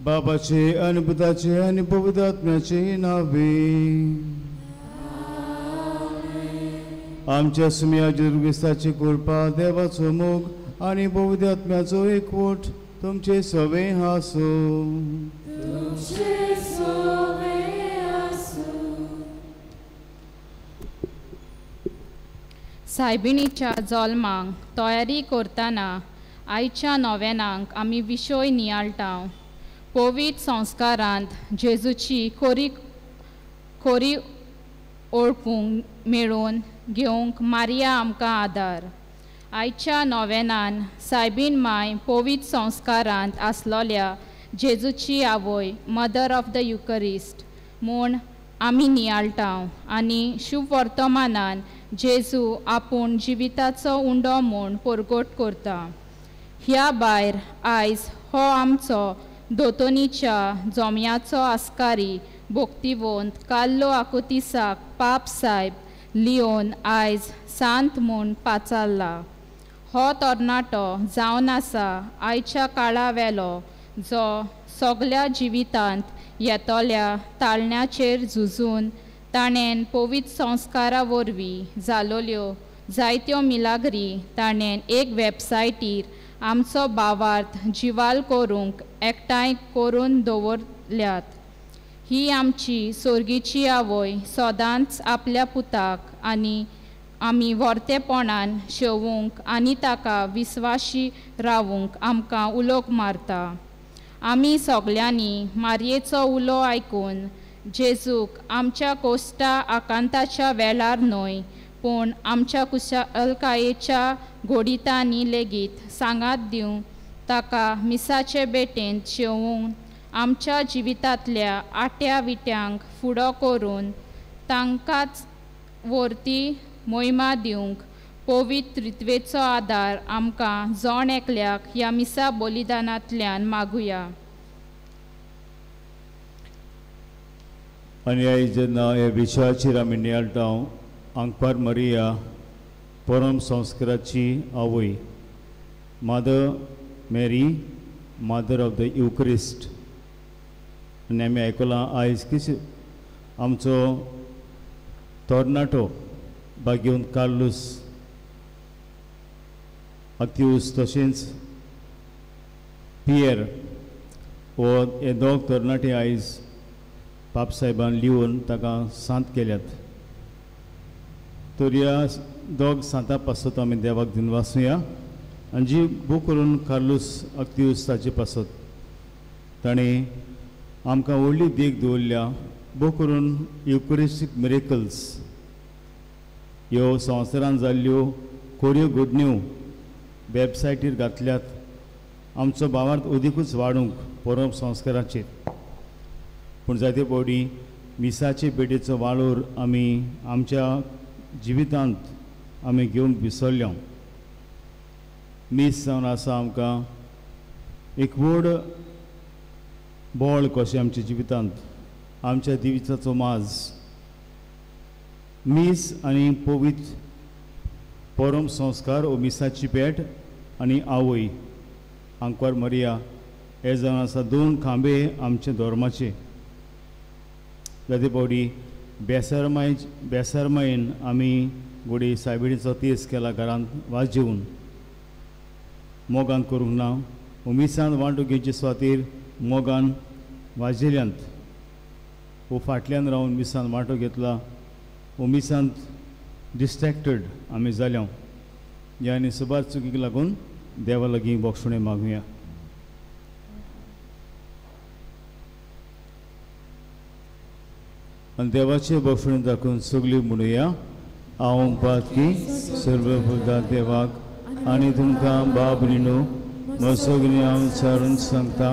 बाबाचे आणि पुताचे आणि पवित्र आत्म्याचे नावे. आमच्या सुमिया जुर्गिस्ताची कृपा, देवाचो मोग आणि पवित्र आत्म्याचो एकवट तुमचे सवे आसो. सायबिणीच्या जल्माक तयारी करतना आयच्या नोवेनाक आमी विशय नियाळटाव. पवित्र संस्कारांत जेजूची खोरी ओळखूंक मेळून घेवंक मारिया आमकां आदार. आयच्या नोवेनान सायबीण माय पवित्र संस्कारांत आसलोल्या जेजूची आवय, मदर ऑफ द युकरिस्ट म्हूण आमी नियाळटाव आनी शुभ वर्तमानान जेजू आपूण जिविताचो उंडो म्हूण परगट करता. ह्या भायर आयज हो आमचो दोतोनीच्या जोम्याचो आस्कारी भोक्तिवंत कार्लो आकुतिसाक पाप सायब लिओन आयज सांत म्हूण पाचारला. हो तरणाटो जावन आसा आयच्या काळा वेलो, जो सगल्या जिवितांत येतोल्या ताळण्याचेर झुजून ताणें पवित्र संस्कारा वरवीं जालोल्यो जायत्यो मिलाग्री ताणें एक वेबसायटीर आमचो भावार्थ जिवाल करूंक एकठांय करून दवरल्यात. ही आमची सोर्गीची आवय सदांच आपल्या पुताक आनी आमी वर्तेपणान शेवूंक आनी ताका विस्वाशी रावूंक आमकां उलोक मारता. आमी सगल्यांनी मारयेचो उलो आयकून जेजूक आमच्या कोश्टा आकांताच्या वेळार न्हय पूण आमच्या कुशलकायेच्या घोडितांनी लेगीत सांगात दिवंक ताका मिसाचे बेटेंत शेवून आमच्या जिवितांतल्या आट्या विट्यांक फुडो करून तांकांच वर्ती मोहिमा दिवंक पवित्र रित्वेचो आदार आमकां जण एकल्याक ह्या मिसा बलिदानांतल्यान मागुया. आनी आयज जेन्ना ह्या विशयाचेर आमी नियाळटाव, आंकपार मरिया परम संस्काराची आवय, मदर मेरी, मदर ऑफ द युक्रिस्ट. आनी आमी आयकलां आयज कितें आमचो तरणाटो भाग्यवंत कार्लोस अक्यूज तशेंच पियर हो हे दोग तरणाटे आयज बापसाहेबान लिवन ताका सांत केल्यात. तर ह्या दोग सांता पासत आमी देवाक दिन वाचुया. आनी जी बूक करून कार्लोस अक्यूज ताचे पासत ताणें आमकां व्हडली देख दवरल्या. बूक करून युकरिस्टीक मिरेकल्स ह्यो संवसारान जाल्ल्यो कोड्यो घडण्यो वेबसायटीर घातल्यात आमचो भावार्थ अदिकूच वाडूंक परम संस्काराचेर. पूण जायते फावटी मिसाचे भेटेचो वालोर आमी आमच्या जिवितांत आमी घेवंक विसरल्या. मीस जावन आसा आमकां एक व्हड बोळ कशें आमच्या जिवितांत, आमच्या जिविताचो माज. मीस आनी पवित्र परम संस्कार ओ मिसाची भेट आनी आवय आंकवार मरिया हे जावन आसा दोन खांबे आमचे धर्माचे. जाते फावटी बेसारमायेन आमी घोडी सायबिणीचो तीस केला घरांत वाज जेवन मोगान करूंक ना. मिसांत वांटो घेवचे सुवातेर मोगान वाजयल्यांत वो फाटल्यान रावन मिसांत वांटो घेतला. वो मिसांत डिस्ट्रॅक्टेड आमी जाल्या. ह्या आनी सुबार चुकीक लागून देवा लागीं बोक्षणे मागुया. आनी देवाचे बोक्षणे दाखोवन सगळीं म्हणुया. हांव पातकी सर्वभुता देवाक आनी तुमकां बाब न्हू म्हजो सगळीं हांव विचारून सांगता.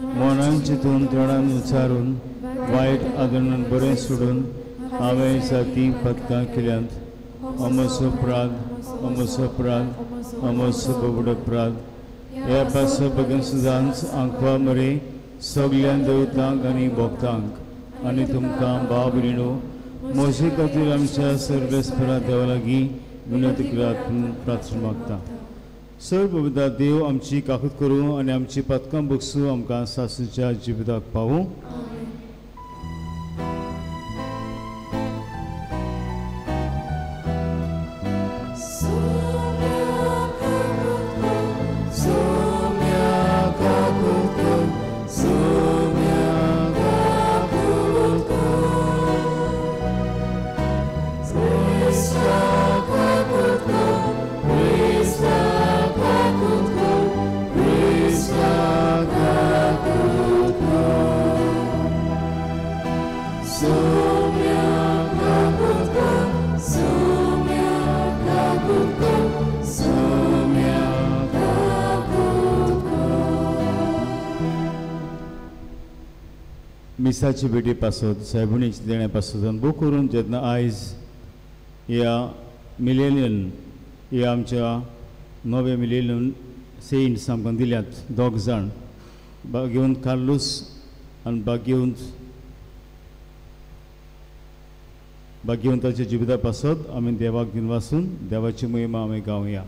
मनान चिंतून तोंडान विचारून वायट आदरान बरें सोडून हांवें जाती पथकां केल्यांत. अमोसो प्राद अमोसो प्राद अमोसो बोबडो प्राद ह्या पासो बेगीन सुदांच आंकवा मरे सगळ्यां देवतांक आनी भक्तांक आनी तुमकां बाब रिणो म्हजे खातीर आमच्या सर्वेस्परा देवा लागीं विनंती करात म्हूण प्रार्थना मागता. सर्वविदा देव आमची काकूत करूं आनी आमची पथकां बगसूं आमकां सासूच्या जिविताक पावूं. मिसाची भेटी पासत सायबुणीच्या देण्या पासून बूक करून जेन्ना आयज ह्या मिलेनियन ह्या आमच्या नव्या मिलेनियन सेंट्स आमकां दिल्यात दोग जाण भाग्यवंत कार्लोस आनी भाग्यवंताच्या जिविता पासत आमी देवाक घेवन वाचून देवाची महिमा आमी गावया.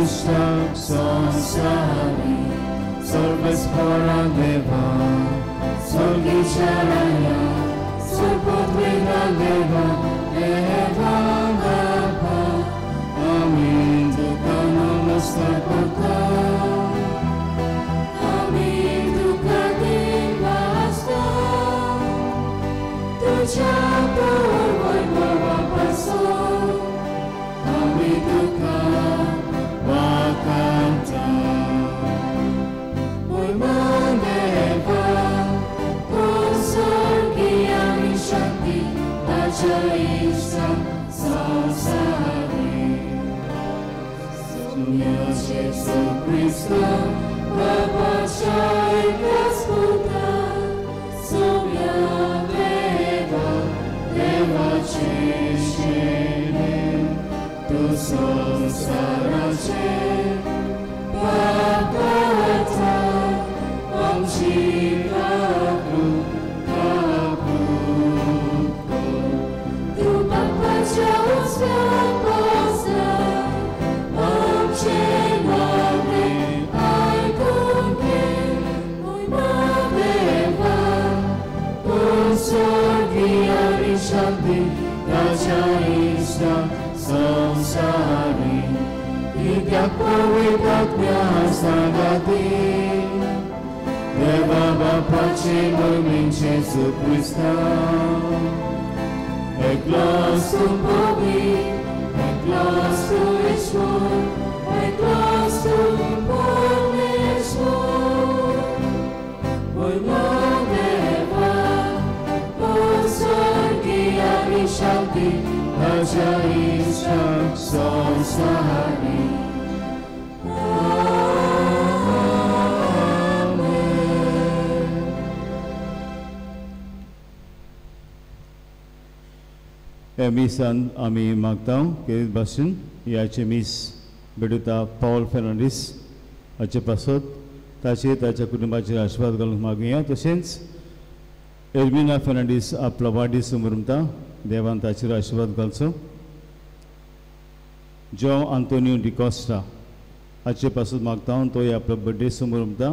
Istak sonsari Sorvespora deva Sorgicharaya Sorpotveda deva Eva Baba Amin Duka Namastapata Amin Duka Divasta Tuja Purvai Baba Paso Amin Duka Vakanta Moimandeva Konsorgiani Shakti Ajaisa Sansari Sumya Jesu Christo Baba Chai Kasputa Sumya Deva Deva Chishene Tu Sansarache Bhagavata Amshikaku Kakuko Tu Bapa Chausya Pasa Amchenare Aikunke Uimadeva Konsorgiani Shakti Rajaisa Sansari Idyapavitatmya Sagati Deva Bapa Cimoimin Jesu Christa Eklos tu Bogi Eklos tu Ishmor Eklos tu Boneshmor Moimandeva ताच्या stock संवसारी मिसान आमी मागता के भाशेन याचे मीस बेडुता Paul Fernandes हाचे पासत ताच्या कुटुंबाचेर आशिर्वाद घालूंक मागुया. तशेंच एर्मिना फेर्नांडीस आपलो वाडदीस मनयता, देवान ताचेर आशिर्वाद घालचो. जॉ आंतोनियो डिकॉस्टा हाचे पासत मागता, तोय आपलो बर्थडे मनयता.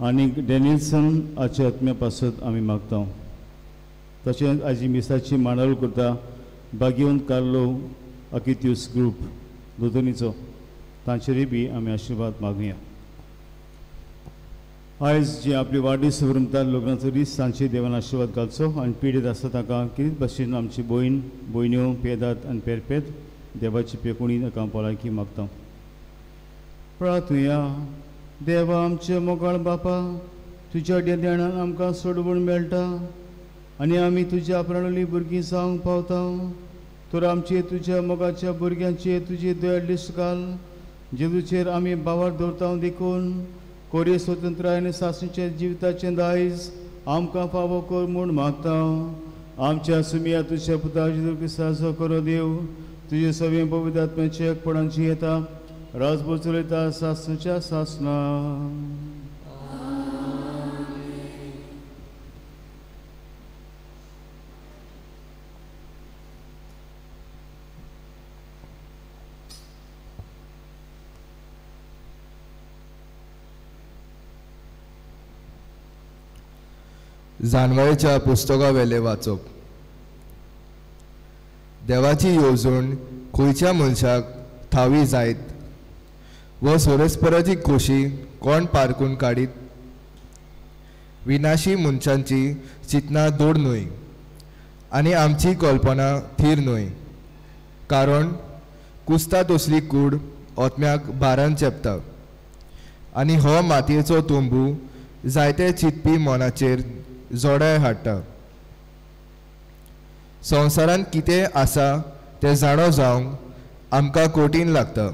आनी डॅनिल्सन हाचे आत्म्या पासत आमी मागता. तशेंच हाजी मिसाची मांडावळ करता बागियोन कार्लो अकित्यूस ग्रूप दोतोनीचो, तांचेरय बी आमी आशिर्वाद मागुया. आयज जी आपली वाडदीस मनयता लग्नाचो दीस, तांचे देवान आशिर्वाद घालचो. आनी पिडीत आसता ताका कितें भाशेन आमची भयण्यो पेदात आनी पेरपेद देवाची पेकुणी ताका भलायकी मागता. प्रार्थुया. देवा आमचे मोगाळ बापा, तुज्या ध्यानान आमकां सोडवण मेळटा आनी आमी तुज्या आपणाली भुरगीं जावंक पावता. तर आमचे तुज्या मोगाच्या भुरग्यांचेर तुजी दया दिश्ट घाल. जेजूचेर आमी बावर दवरता देखून कोरे स्वतंत्र आनी सासणेचे जिविताचें दायज आमकां फावो कर म्हूण मागता. आमच्या सुमिया तुज्या पुता जेजू क्रिस्ताचो करो देव, तुजे सगळे पवित्र आत्म्याचे एकपणांची येता राजभर चलयता सासणेच्या सासणा. जानवायेच्या पुस्तका वेले वाचप. देवाची येवजण खंयच्या मनशाक थावी जायत व सोरेस्पराची खोशी कोण पारकून काडीत. विनाशी मनशांची चिंतना दोड न्हय आनी आमची कल्पना थीर न्हय. कारण कुस्ता तसली कूड ओतम्याक भारान चेपता आनी हो मातयेचो तोंबू जायते चिंतपी मनाचेर जोडाय हाडटा. संवसारांत कितें आसा तें जाणो जावंक आमकां कठीण लागता.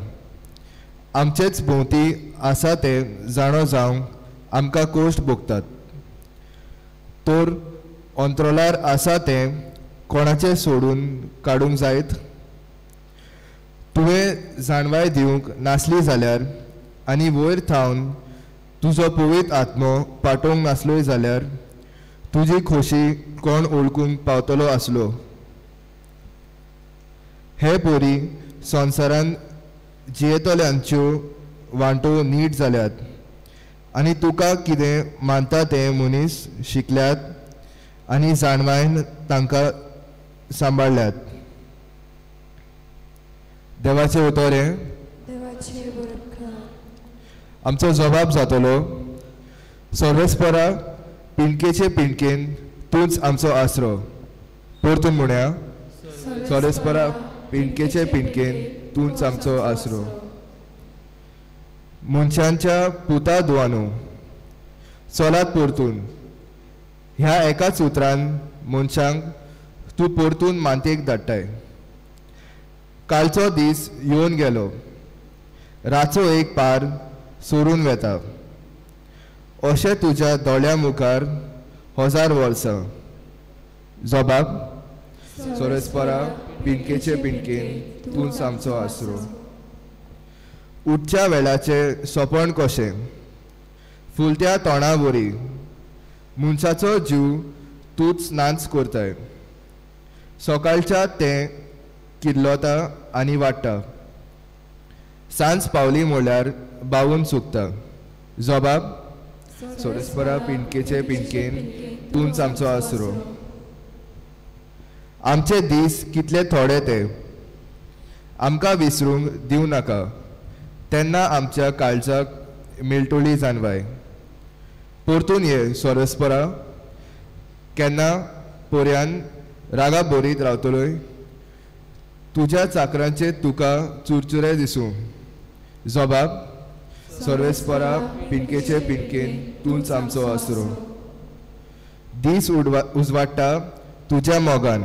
आमचेच भोंवती आसा तें जाणो जावंक आमकां कोश्ट भोगतात. तर अंतरोलार आसा तें कोणाचें सोडून काडूंक जायत. तुवें जाणवाय दिवंक नासली जाल्यार आनी वयर थावन तुजो पवित्र आत्मो पाठोवंक नासलोय जाल्यार तुजी खोशी कोण ओळखूंक पावतलो आसलो. हे पोरी संवसारांत जियेतल्यांच्यो वांटो नीट जाल्यात आनी तुका कितें मानता ते मनीस शिकल्यात आनी जाणवायन तांकां सांबाळल्यात. देवाचे उतोरें. आमचो जबाब जातलो. सर्वेस्परा पिणकेचे पिणकेन तूंच आमचो आसरो. परतून म्हणया. सर्वेस्परा पिणकेचे पिणकेन तूंच आमचो आसरो. मनशांच्या पुता दुवानो चलात परतून. ह्या एकाच उतरान मनशांक तूं परतून मानतेक धाडटाय. कालचो दीस येवन गेलो. रातचो एक पार सोडून वेता. अशें तुज्या दोळ्या मुखार 1000 वर्सां. जबाब. सोरेस्परा पिणकेचे पिणकेन तूंच आमचो आसरो. उठच्या वेळाचें सोपण कशें. फुलत्या तोंडा वरी मनशाचो जीव तूंच नाच करताय. सकाळच्या तें किल्लोता आनी वाडटा. सांज पावली म्हणल्यार बावून सुकता. जबाब. सोरेस्परा पिणकेचे पिणकेन तूंच आमचो आसरो. आमचे दीस कितले थोडे ते आमकां विसरूंक दिवं नाका. तेन्ना आमच्या काळजाक मिळटली जाणवाय. परतून ये सोरेस्परा. केन्ना पोरयान रागा बोरीत रावतलोय. तुज्या चाकरांचे तुका चुरचुरे दिसूं. जबाब. सर्वेस्परा पिणकेचे पिणकेन तूंच आमचो आसरो. दीस उजवाडटा तुज्या मोगान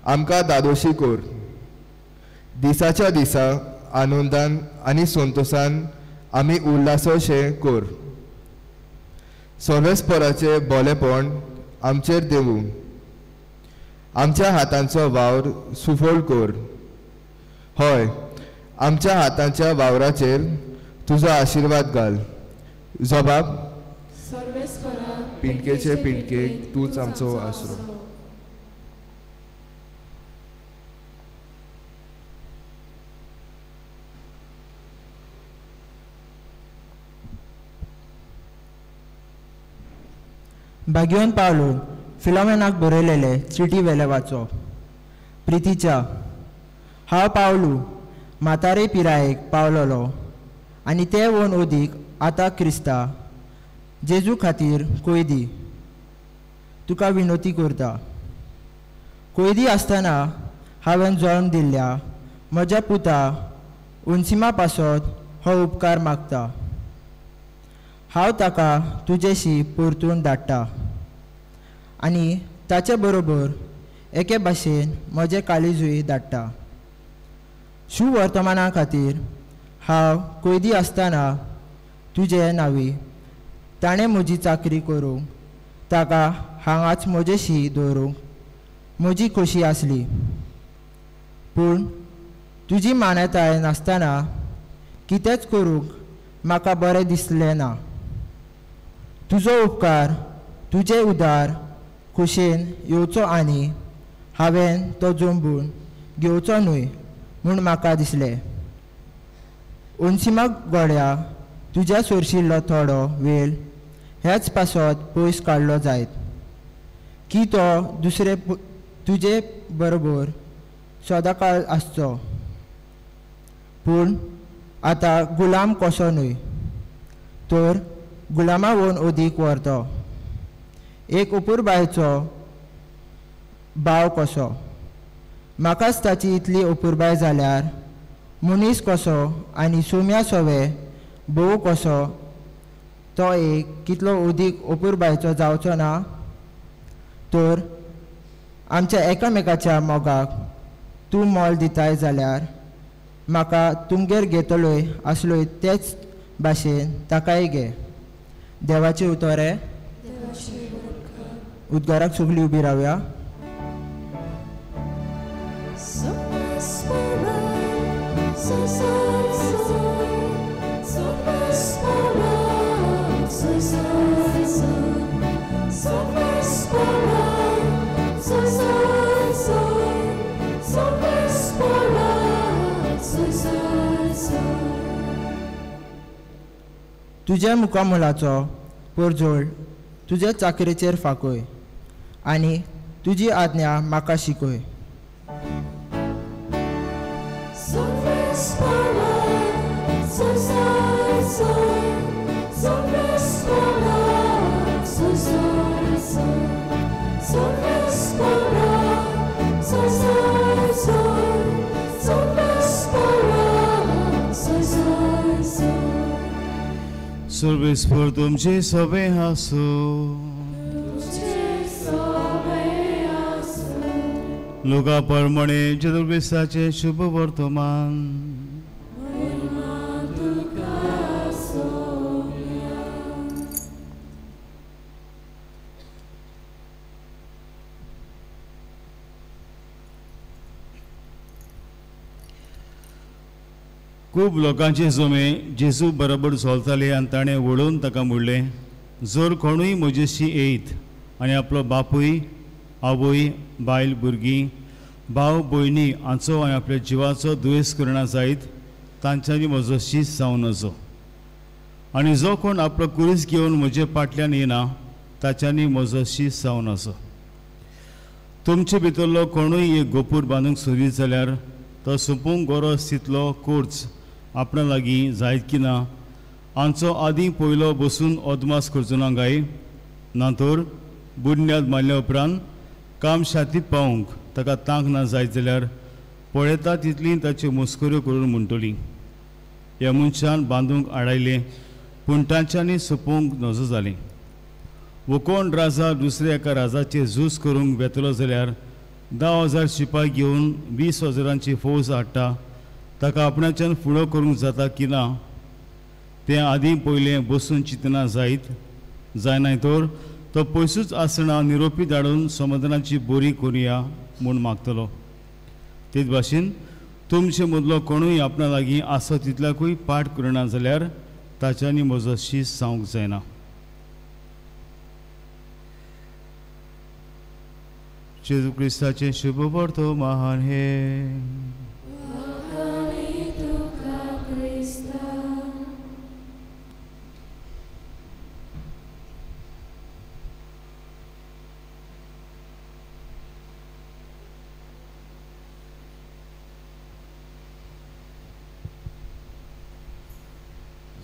आमकां दादोशी कोर. दिसाच्या दिसा आनंदान आनी संतोशान आमी उल्हासोशे कोर. सोवेस्पराचे बोलेपण आमचेर देवू. आमच्या हातांचो वावर सुफोळ कोर. हय, आमच्या हातांच्या वावराचेर तुजो आशिर्वाद घाल. जबाब पिणकेचे पिणकेक तूच आमचो आसरो. भाग्योन पावलो फिलोमेनाक बरयलेले चिटी वेले वाचो. प्रितीच्या, हांव पावलू म्हातारे पिरायेक पावलोलो आनी ते वन ओदीक आतां क्रिस्ता जेजू खातीर कोयदी. तुका विनोती करता. कोयदी आसतना हांवें जल्म दिल्ल्या म्हज्या पुता उंसिमा पासत हो उपकार मागता. हांव ताका तुजेशी परतून धाडटा आनी ताचे बरोबर एके भाशेन म्हजें काळीजूय धाडटा. वर्तमाना खातीर हांव कोयदी आसतना तुजे नांवी ताणें म्हजी चाकरी करूंक ताका हांगाच म्हजेशी दवरूंक म्हजी खोशी आसली. पूण तुजी मान्यताय नासतना कितेंच करूंक म्हाका बरें दिसलें ना. तुजो उपकार तुजे उदार खोशेन येवचो आनी हांवें तो जंबून घेवचो न्हय म्हूण म्हाका दिसलें. ओन्सिमा गोड्या तुज्या सोरशिल्लो थोडो वेळ हेच पासत पयस काडलो जायत की तो दुसरे तुजे बरोबर सदांकाळ आसचो. पूण आतां गुलाम कसो न्हय तर गुलामा वन ओदीक व्हरतो. एक अपुरबायेचो भाव कसो. म्हाकाच ताची इतली अपुरबाय जाल्यार मनीस कसो आनी सोम्या सोवे भोव कसो तो एक कितलो ओदीक अपुरबायेचो जावचो ना. तर आमच्या एकामेकाच्या मोगाक तूं मोल दिताय जाल्यार म्हाका तुमगेर घेतलोय आसलोय तेच भाशेन ताकाय घे. देवाचे उतोरे. उद्गाराक सगळीं उबी रावया. तुज्या मुखामोलाचो परजोळ तुजे चाकरेचेर फाकय आनी तुजी आज्ञा म्हाका शिकय. सर्वेस्पर तुमचे सवे हासो. लोका प्रमाणे जेजू ख्रिस्ताचे शुभ वर्तमान. खूब लोकांचे जोमे जेजू बरोबर चलताले आनी ताणें वळोवन ताका म्हणलें, जर कोणूय म्हजेशी येयत आनी आपलो बापूय आवय बायल भुरगीं भाव भयणी हांचो आनी आपल्या जिवाचो दुयेस करना जायत तांच्यांनी म्हजो शीस जावन नजो. आनी जो कोण आपलो कुरीस घेवन म्हजे फाटल्यान येना ताच्यांनी म्हजो शीस जावन नजो. तुमचे भितरलो कोणूय एक गोपूर बांदूंक सोदीत जाल्यार तो सोंपूंक गरज तितलो कोर्च आपणा लागीं जायत की ना हांचो आदीं पयलो बसून अदमास करचो ना काय. ना तर बुन्याद मारल्या उपरांत काम शातीत पावूंक ताका तांक ना जायत जाल्यार पळयता तितली ताच्यो मस्कऱ्यो करून म्हणटली. ह्या मनशान बांदूंक आडायलें पूण तांच्यांनी सोंपूंक नजो जालें. वो कोण राजा दुसऱ्या एका राजाचेर झूज करूंक वेतलो जाल्यार 10,000 शिपाय घेवन 20,000ची फौज हाडटा ताका आपणाच्यान फुडो करूंक जाता की ना तें आदीं पयलें बसून चिंतना जायनाय तर तो पयसूच आसतना निरोपी धाडून समुद्राची बोरी करुया म्हूण मागतलो. तेच भाशेन तुमचे मदलो कोणूय आपणा लागीं आसो तितल्याकूय पाठ करना जाल्यार ताच्यांनी म्हजो शीस जावंक जायना. जेजू क्रिस्ताचे शुभ वर्तो महान हे.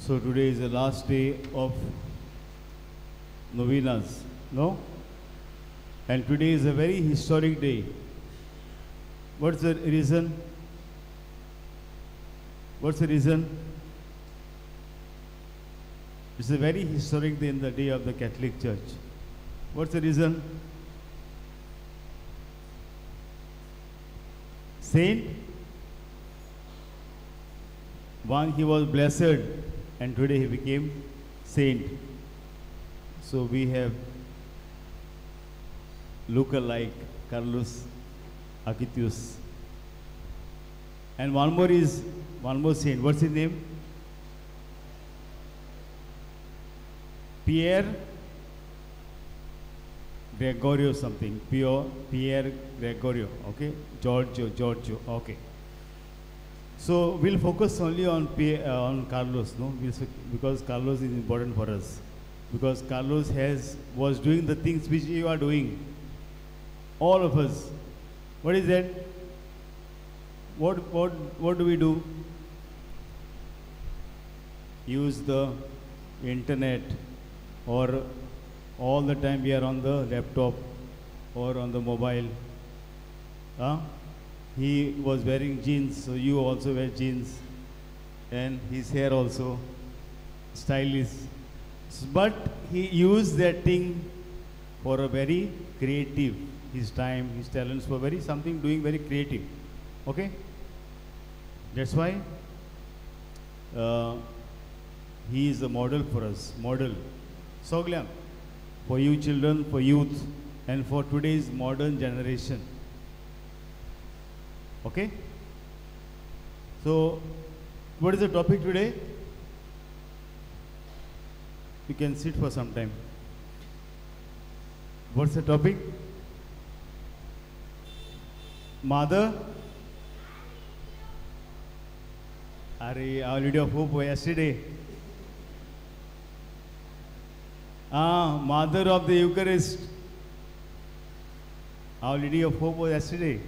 So today is the last day of novenas, no? And today is a very historic day. What's the reason? What's the reason? It's a very historic day in the day of the Catholic Church. What's the reason? Saint? One, he was blessed, and today he became saint. So we have look-alike Carlos Acutis. And one more saint. What's his name? Pierre Gregorio something. Pierre Gregorio. Okay. Giorgio. Okay. So we'll focus only on Carlos, no, because Carlos is important for us. Because Carlos was doing the things which you are doing. All of us. What is that? What do we do? Use the internet, or all the time we are on the laptop or on the mobile. He was wearing jeans, so you also wear jeans, and his hair also stylish. But he used that thing for a very creative. His time, his talents were doing very creative. Okay? That's why he is a model for us. Model. Soglyam. For you children, for youth, and for today's modern generation. Okay? So, what is the topic today? You can sit for some time. What's the topic? Mother? Our Lady of Hope was yesterday. Mother of the Eucharist. Our Lady of Hope was yesterday.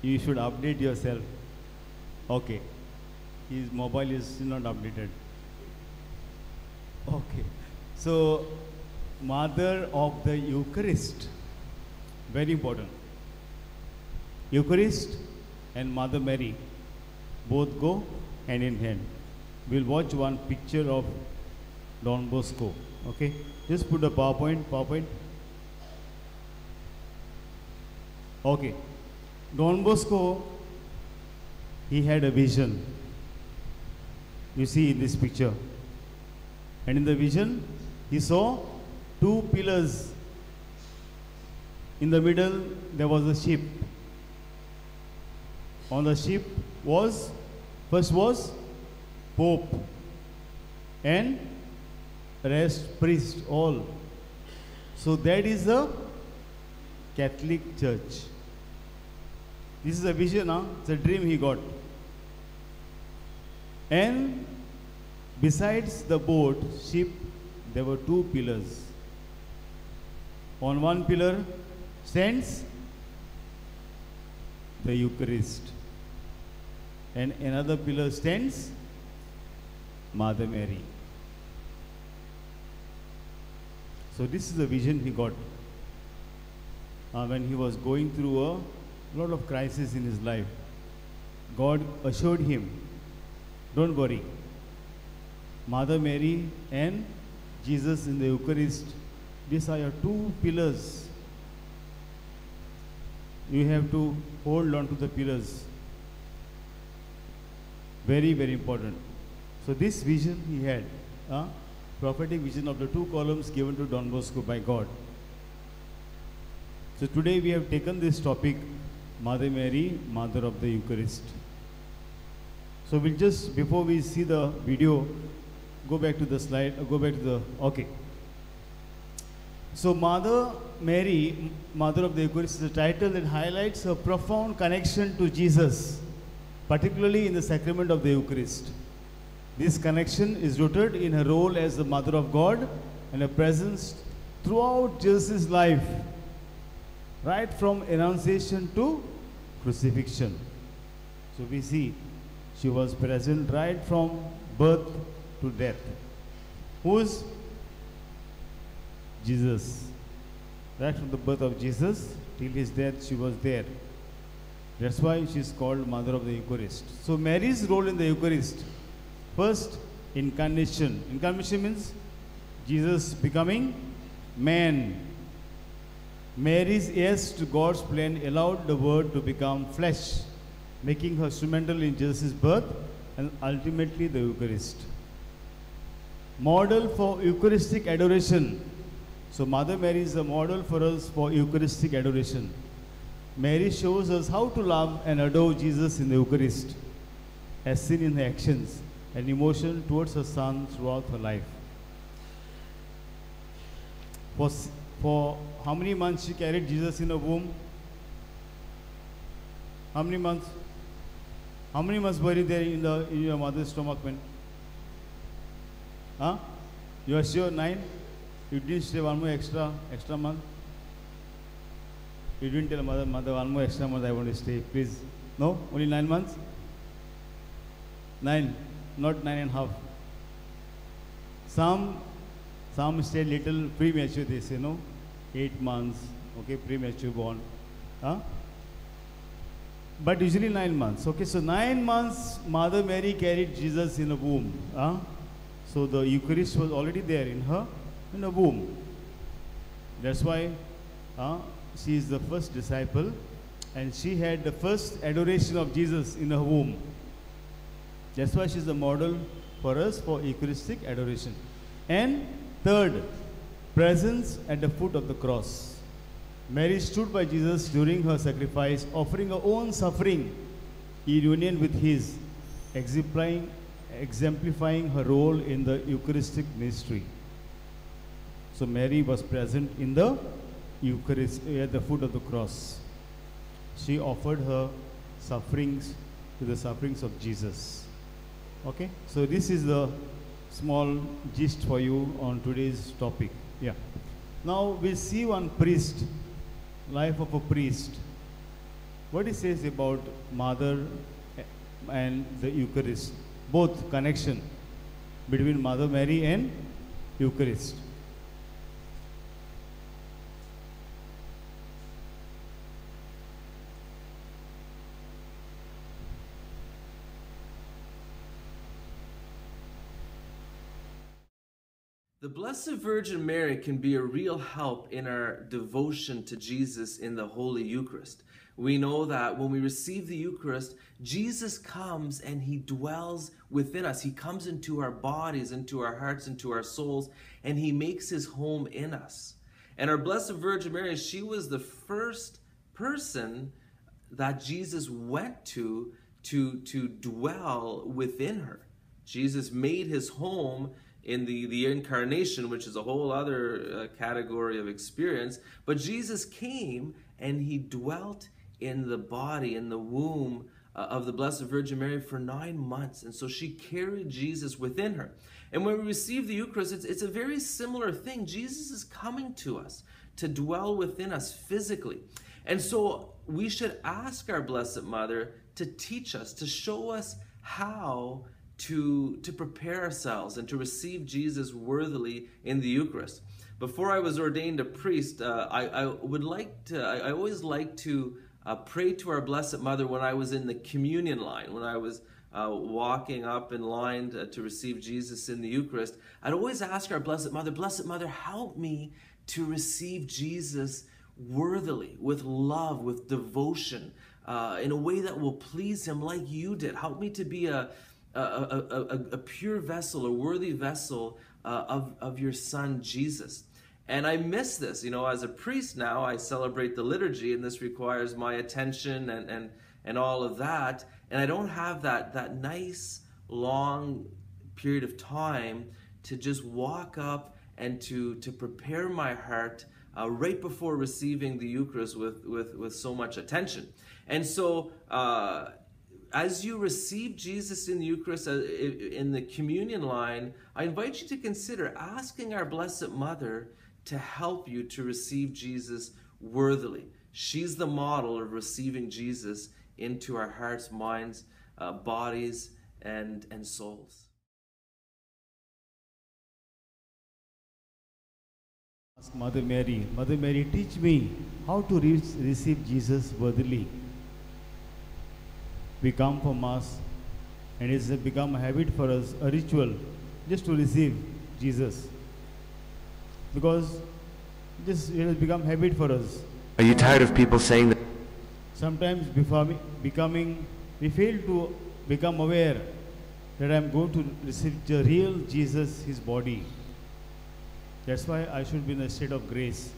You should update yourself. Okay. His mobile is still not updated. Okay. So, Mother of the Eucharist. Very important. Eucharist and Mother Mary both go hand in hand. We'll watch one picture of Don Bosco. Okay. Just put the PowerPoint. Okay. Don Bosco, he had a vision. You see in this picture. And in the vision, he saw two pillars. In the middle, there was a ship. On the ship first was Pope and rest priest, all. So that is the Catholic Church. This is a vision, it's a dream he got. And besides the boat, ship, there were two pillars. On one pillar stands the Eucharist. And another pillar stands Mother Mary. So this is the vision he got when he was going through a lot of crisis in his life. God assured him, don't worry. Mother Mary and Jesus in the Eucharist, these are your two pillars you have to hold on to the pillars. Very, very important. So this vision he had, prophetic vision of the 2 columns given to Don Bosco by God. So today we have taken this topic, Mother Mary, Mother of the Eucharist. So we'll just, before we see the video, go back to the slide, okay. So Mother Mary, Mother of the Eucharist, is a title that highlights a profound connection to Jesus, particularly in the sacrament of the Eucharist. This connection is rooted in her role as the Mother of God and her presence throughout Jesus' life, right from Annunciation to crucifixion. So we see she was present right from birth to death. Who's Jesus? Right from the birth of Jesus till his death, she was there. That's why she's called Mother of the Eucharist. So Mary's role in the Eucharist, first, incarnation. Incarnation means Jesus becoming man. Mary's yes to God's plan allowed the Word to become flesh, making her instrumental in Jesus' birth and ultimately the Eucharist. Model for Eucharistic adoration. So Mother Mary is a model for us for Eucharistic adoration. Mary shows us how to love and adore Jesus in the Eucharist, as seen in her actions and emotion towards her Son throughout her life. For how many months she carried Jesus in her womb? How many months? How many months were you there in your mother's stomach when? Huh? You are sure 9? You didn't stay one more extra month? You didn't tell mother, one more extra month I want to stay, please. No? Only 9 months? 9, not 9.5. Some stay little premature, they say, no? 8 months, okay, premature born. Huh? But usually 9 months. Okay, so 9 months Mother Mary carried Jesus in a womb. So the Eucharist was already there in her womb. That's why she is the first disciple and she had the first adoration of Jesus in her womb. That's why she is a model for us for Eucharistic adoration. And third, presence at the foot of the cross. Mary stood by Jesus during her sacrifice, offering her own suffering in union with his, exemplifying her role in the Eucharistic ministry. So Mary was present in the Eucharist at the foot of the cross. She offered her sufferings to the sufferings of Jesus. Okay, so this is the small gist for you on today's topic. Yeah. Now we'll see one priest, life of a priest. What he says about Mother and the Eucharist, both connection between Mother Mary and Eucharist. The Blessed Virgin Mary can be a real help in our devotion to Jesus in the Holy Eucharist. We know that when we receive the Eucharist, Jesus comes and he dwells within us. He comes into our bodies, into our hearts, into our souls, and he makes his home in us. And our Blessed Virgin Mary, she was the first person that Jesus went to dwell within her. Jesus made his home in the incarnation, which is a whole other category of experience. But Jesus came and he dwelt in the body, in the womb of the Blessed Virgin Mary for 9 months. And so she carried Jesus within her. And when we receive the Eucharist, it's a very similar thing. Jesus is coming to us to dwell within us physically. And so we should ask our Blessed Mother to teach us, to show us how to prepare ourselves and to receive Jesus worthily in the Eucharist. Before I was ordained a priest, I always liked to pray to our Blessed Mother when I was in the communion line, when I was walking up in line to receive Jesus in the Eucharist. I'd always ask our Blessed Mother, help me to receive Jesus worthily, with love, with devotion, in a way that will please him like you did. Help me to be a pure vessel, a worthy vessel of your son, Jesus. And I miss this. As a priest now, I celebrate the liturgy, and this requires my attention and all of that. And I don't have that nice, long period of time to just walk up and to prepare my heart right before receiving the Eucharist with so much attention. And so as you receive Jesus in the Eucharist, in the communion line, I invite you to consider asking our Blessed Mother to help you to receive Jesus worthily. She's the model of receiving Jesus into our hearts, minds, bodies, and souls. Ask Mother Mary, teach me how to receive Jesus worthily. We come for Mass, and it's become a habit for us, a ritual, just to receive Jesus. Because it has become habit for us. Are you tired of people saying that? Sometimes we fail to become aware that I'm going to receive the real Jesus, his body. That's why I should be in a state of grace.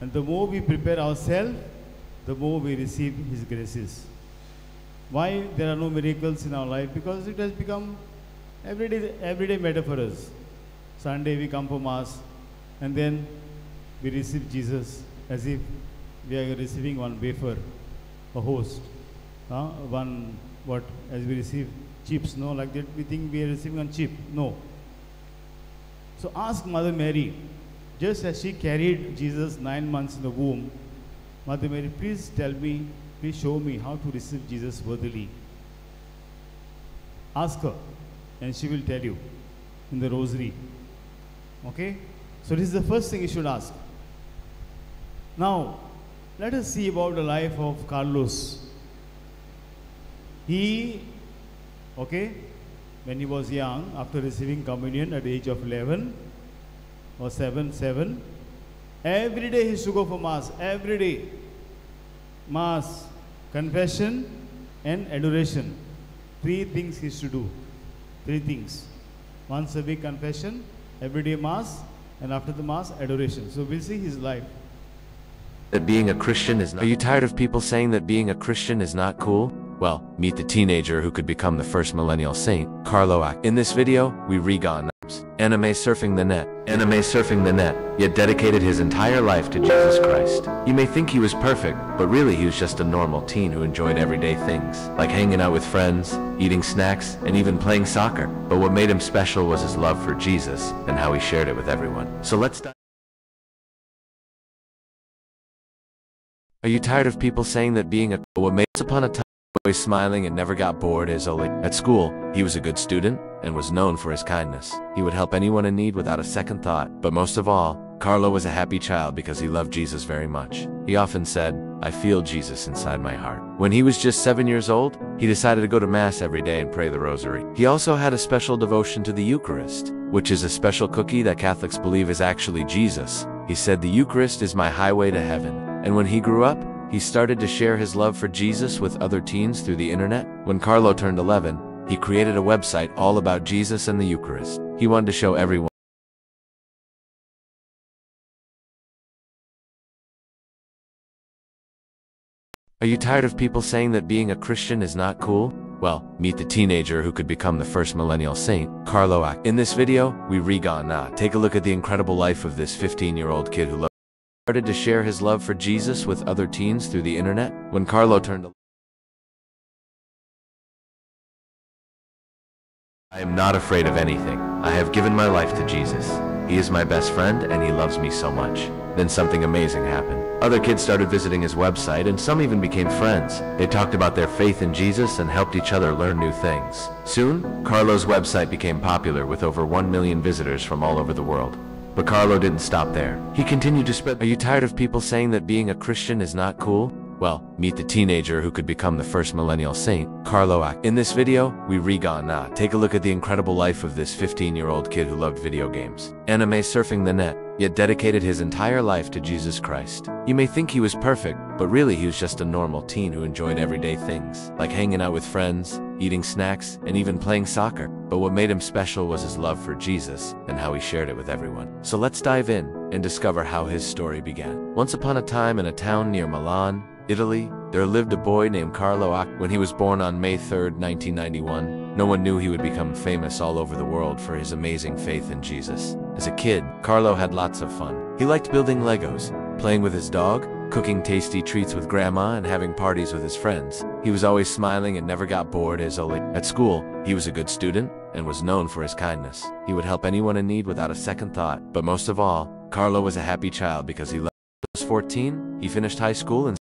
And the more we prepare ourselves, the more we receive his graces. Why there are no miracles in our life? Because it has become everyday matter for us. Sunday we come for Mass, and then we receive Jesus as if we are receiving one wafer, a host. As we receive chips, no, like that we think we are receiving one chip. No. So ask Mother Mary, just as she carried Jesus 9 months in the womb, Mother Mary, please show me how to receive Jesus worthily. Ask her, and she will tell you in the rosary. Okay? So this is the first thing you should ask. Now, let us see about the life of Carlos. When he was young, after receiving communion at the age of 11 or 7, every day he used to go for Mass, every day. Mass, confession, and adoration. 3 things he used to do. 3 things. Once a week confession, everyday Mass, and after the Mass, adoration. So we'll see his life. That being a Christian is not. Are you tired of people saying that being a Christian is not cool? Well, meet the teenager who could become the first millennial saint, Carlo Ac. In this video, we re-got anime surfing the net, yet dedicated his entire life to Jesus Christ. You may think he was perfect, but really he was just a normal teen who enjoyed everyday things, like hanging out with friends, eating snacks, and even playing soccer. But what made him special was his love for Jesus, and how he shared it with everyone. So let's dive. Are you tired of people saying that being a what made us upon a time always smiling and never got bored is only at school? He was a good student and was known for his kindness. He would help anyone in need without a second thought. But most of all, Carlo was a happy child because he loved Jesus very much. He often said, "I feel Jesus inside my heart." When he was just 7 years old, he decided to go to Mass every day and pray the Rosary. He also had a special devotion to the Eucharist, which is a special cookie that Catholics believe is actually Jesus. He said, "The Eucharist is my highway to heaven." And when he grew up, he started to share his love for Jesus with other teens through the internet. When Carlo turned 11, he created a website all about Jesus and the Eucharist. He wanted to show everyone. Are you tired of people saying that being a Christian is not cool? Well, meet the teenager who could become the first millennial saint, Carlo Ac. In this video, we take a look at the incredible life of this 15-year-old kid who started to share his love for Jesus with other teens through the internet. When Carlo turned, "I am not afraid of anything. I have given my life to Jesus. He is my best friend and he loves me so much." Then something amazing happened. Other kids started visiting his website and some even became friends. They talked about their faith in Jesus and helped each other learn new things. Soon, Carlo's website became popular with over 1 million visitors from all over the world. But Carlo didn't stop there. He continued to spread. Are you tired of people saying that being a Christian is not cool? Well, meet the teenager who could become the first millennial saint, Carlo Ac. In this video, we take a look at the incredible life of this 15-year-old kid who loved video games, anime surfing the net, yet dedicated his entire life to Jesus Christ. You may think he was perfect, but really he was just a normal teen who enjoyed everyday things, like hanging out with friends, eating snacks, and even playing soccer. But what made him special was his love for Jesus and how he shared it with everyone. So let's dive in and discover how his story began. Once upon a time in a town near Milan, Italy, there lived a boy named Carlo Acquaviva. When he was born on May 3, 1991, no one knew he would become famous all over the world for his amazing faith in Jesus. As a kid, Carlo had lots of fun. He liked building Legos, playing with his dog, cooking tasty treats with grandma, and having parties with his friends. He was always smiling and never got bored. At school, he was a good student and was known for his kindness. He would help anyone in need without a second thought. But most of all, Carlo was a happy child because he loved. He finished high school and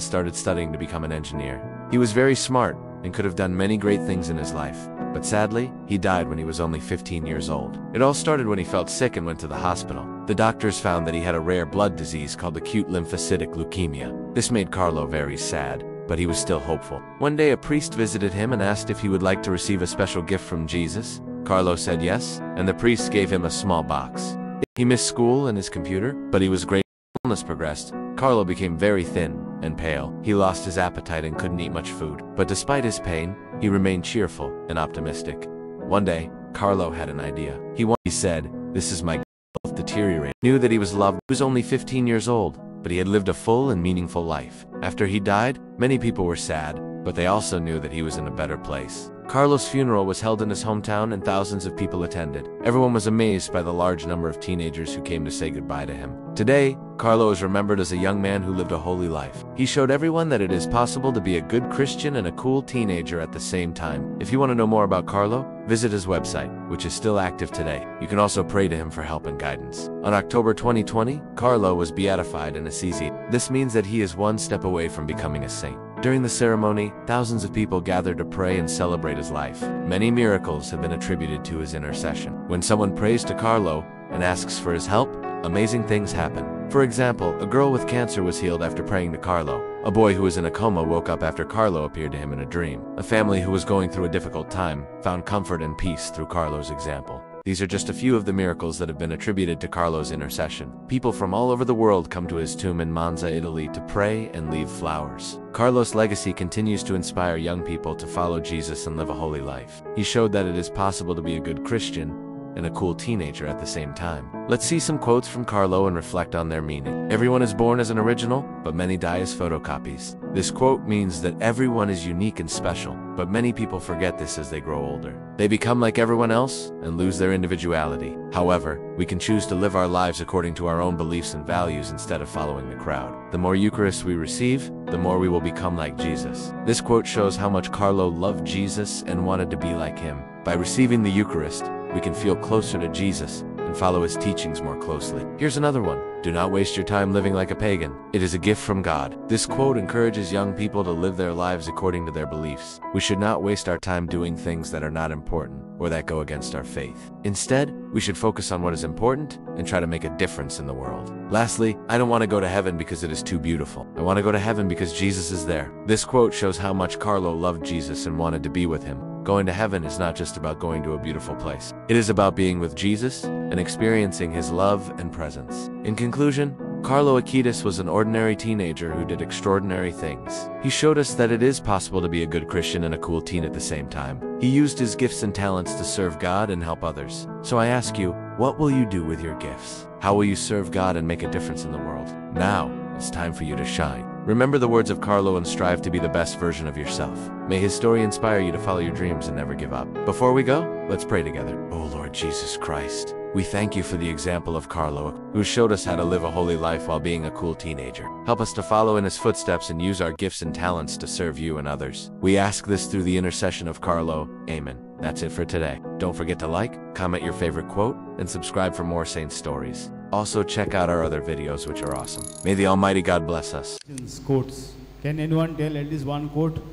started studying to become an engineer. He was very smart and could have done many great things in his life. But sadly, he died when he was only 15 years old. It all started when he felt sick and went to the hospital. The doctors found that he had a rare blood disease called acute lymphocytic leukemia. This made Carlo very sad, but he was still hopeful. One day a priest visited him and asked if he would like to receive a special gift from Jesus. Carlo said yes, and the priest gave him a small box. He missed school and his computer, but he was grateful. As illness progressed, Carlo became very thin and pale. He lost his appetite and couldn't eat much food. But despite his pain, he remained cheerful and optimistic. One day, Carlo had an idea. He said, "This is my health deteriorating." He knew that he was loved. He was only 15 years old, but he had lived a full and meaningful life. After he died, many people were sad, but they also knew that he was in a better place. Carlo's funeral was held in his hometown and thousands of people attended. Everyone was amazed by the large number of teenagers who came to say goodbye to him. Today, Carlo is remembered as a young man who lived a holy life. He showed everyone that it is possible to be a good Christian and a cool teenager at the same time. If you want to know more about Carlo, visit his website, which is still active today. You can also pray to him for help and guidance. On October 2020, Carlo was beatified in Assisi. This means that he is one step away from becoming a saint. During the ceremony, thousands of people gathered to pray and celebrate his life. Many miracles have been attributed to his intercession. When someone prays to Carlo and asks for his help, amazing things happen. For example, a girl with cancer was healed after praying to Carlo. A boy who was in a coma woke up after Carlo appeared to him in a dream. A family who was going through a difficult time found comfort and peace through Carlo's example. These are just a few of the miracles that have been attributed to Carlo's intercession. People from all over the world come to his tomb in Monza, Italy to pray and leave flowers. Carlo's legacy continues to inspire young people to follow Jesus and live a holy life. He showed that it is possible to be a good Christian and a cool teenager at the same time. Let's see some quotes from Carlo and reflect on their meaning. Everyone is born as an original, but many die as photocopies. This quote means that everyone is unique and special, but many people forget this as they grow older. They become like everyone else and lose their individuality. However, we can choose to live our lives according to our own beliefs and values instead of following the crowd. The more Eucharist we receive, the more we will become like Jesus. This quote shows how much Carlo loved Jesus and wanted to be like him. By receiving the Eucharist, we can feel closer to Jesus and follow his teachings more closely. Here's another one. Do not waste your time living like a pagan. It is a gift from God. This quote encourages young people to live their lives according to their beliefs. We should not waste our time doing things that are not important or that go against our faith. Instead, we should focus on what is important and try to make a difference in the world. Lastly, I don't want to go to heaven because it is too beautiful. I want to go to heaven because Jesus is there. This quote shows how much Carlo loved Jesus and wanted to be with him. Going to heaven is not just about going to a beautiful place. It is about being with Jesus and experiencing his love and presence. In conclusion, Carlo Acquaviva was an ordinary teenager who did extraordinary things. He showed us that it is possible to be a good Christian and a cool teen at the same time. He used his gifts and talents to serve God and help others. So I ask you, what will you do with your gifts? How will you serve God and make a difference in the world? Now, it's time for you to shine. Remember the words of Carlo and strive to be the best version of yourself. May his story inspire you to follow your dreams and never give up. Before we go, let's pray together. Oh Lord Jesus Christ, we thank you for the example of Carlo, who showed us how to live a holy life while being a cool teenager. Help us to follow in his footsteps and use our gifts and talents to serve you and others. We ask this through the intercession of Carlo. Amen. That's it for today. Don't forget to like, comment your favorite quote, and subscribe for more saint stories. Also check out our other videos, which are awesome. May the Almighty God bless us. Quotes. Can anyone tell at least one quote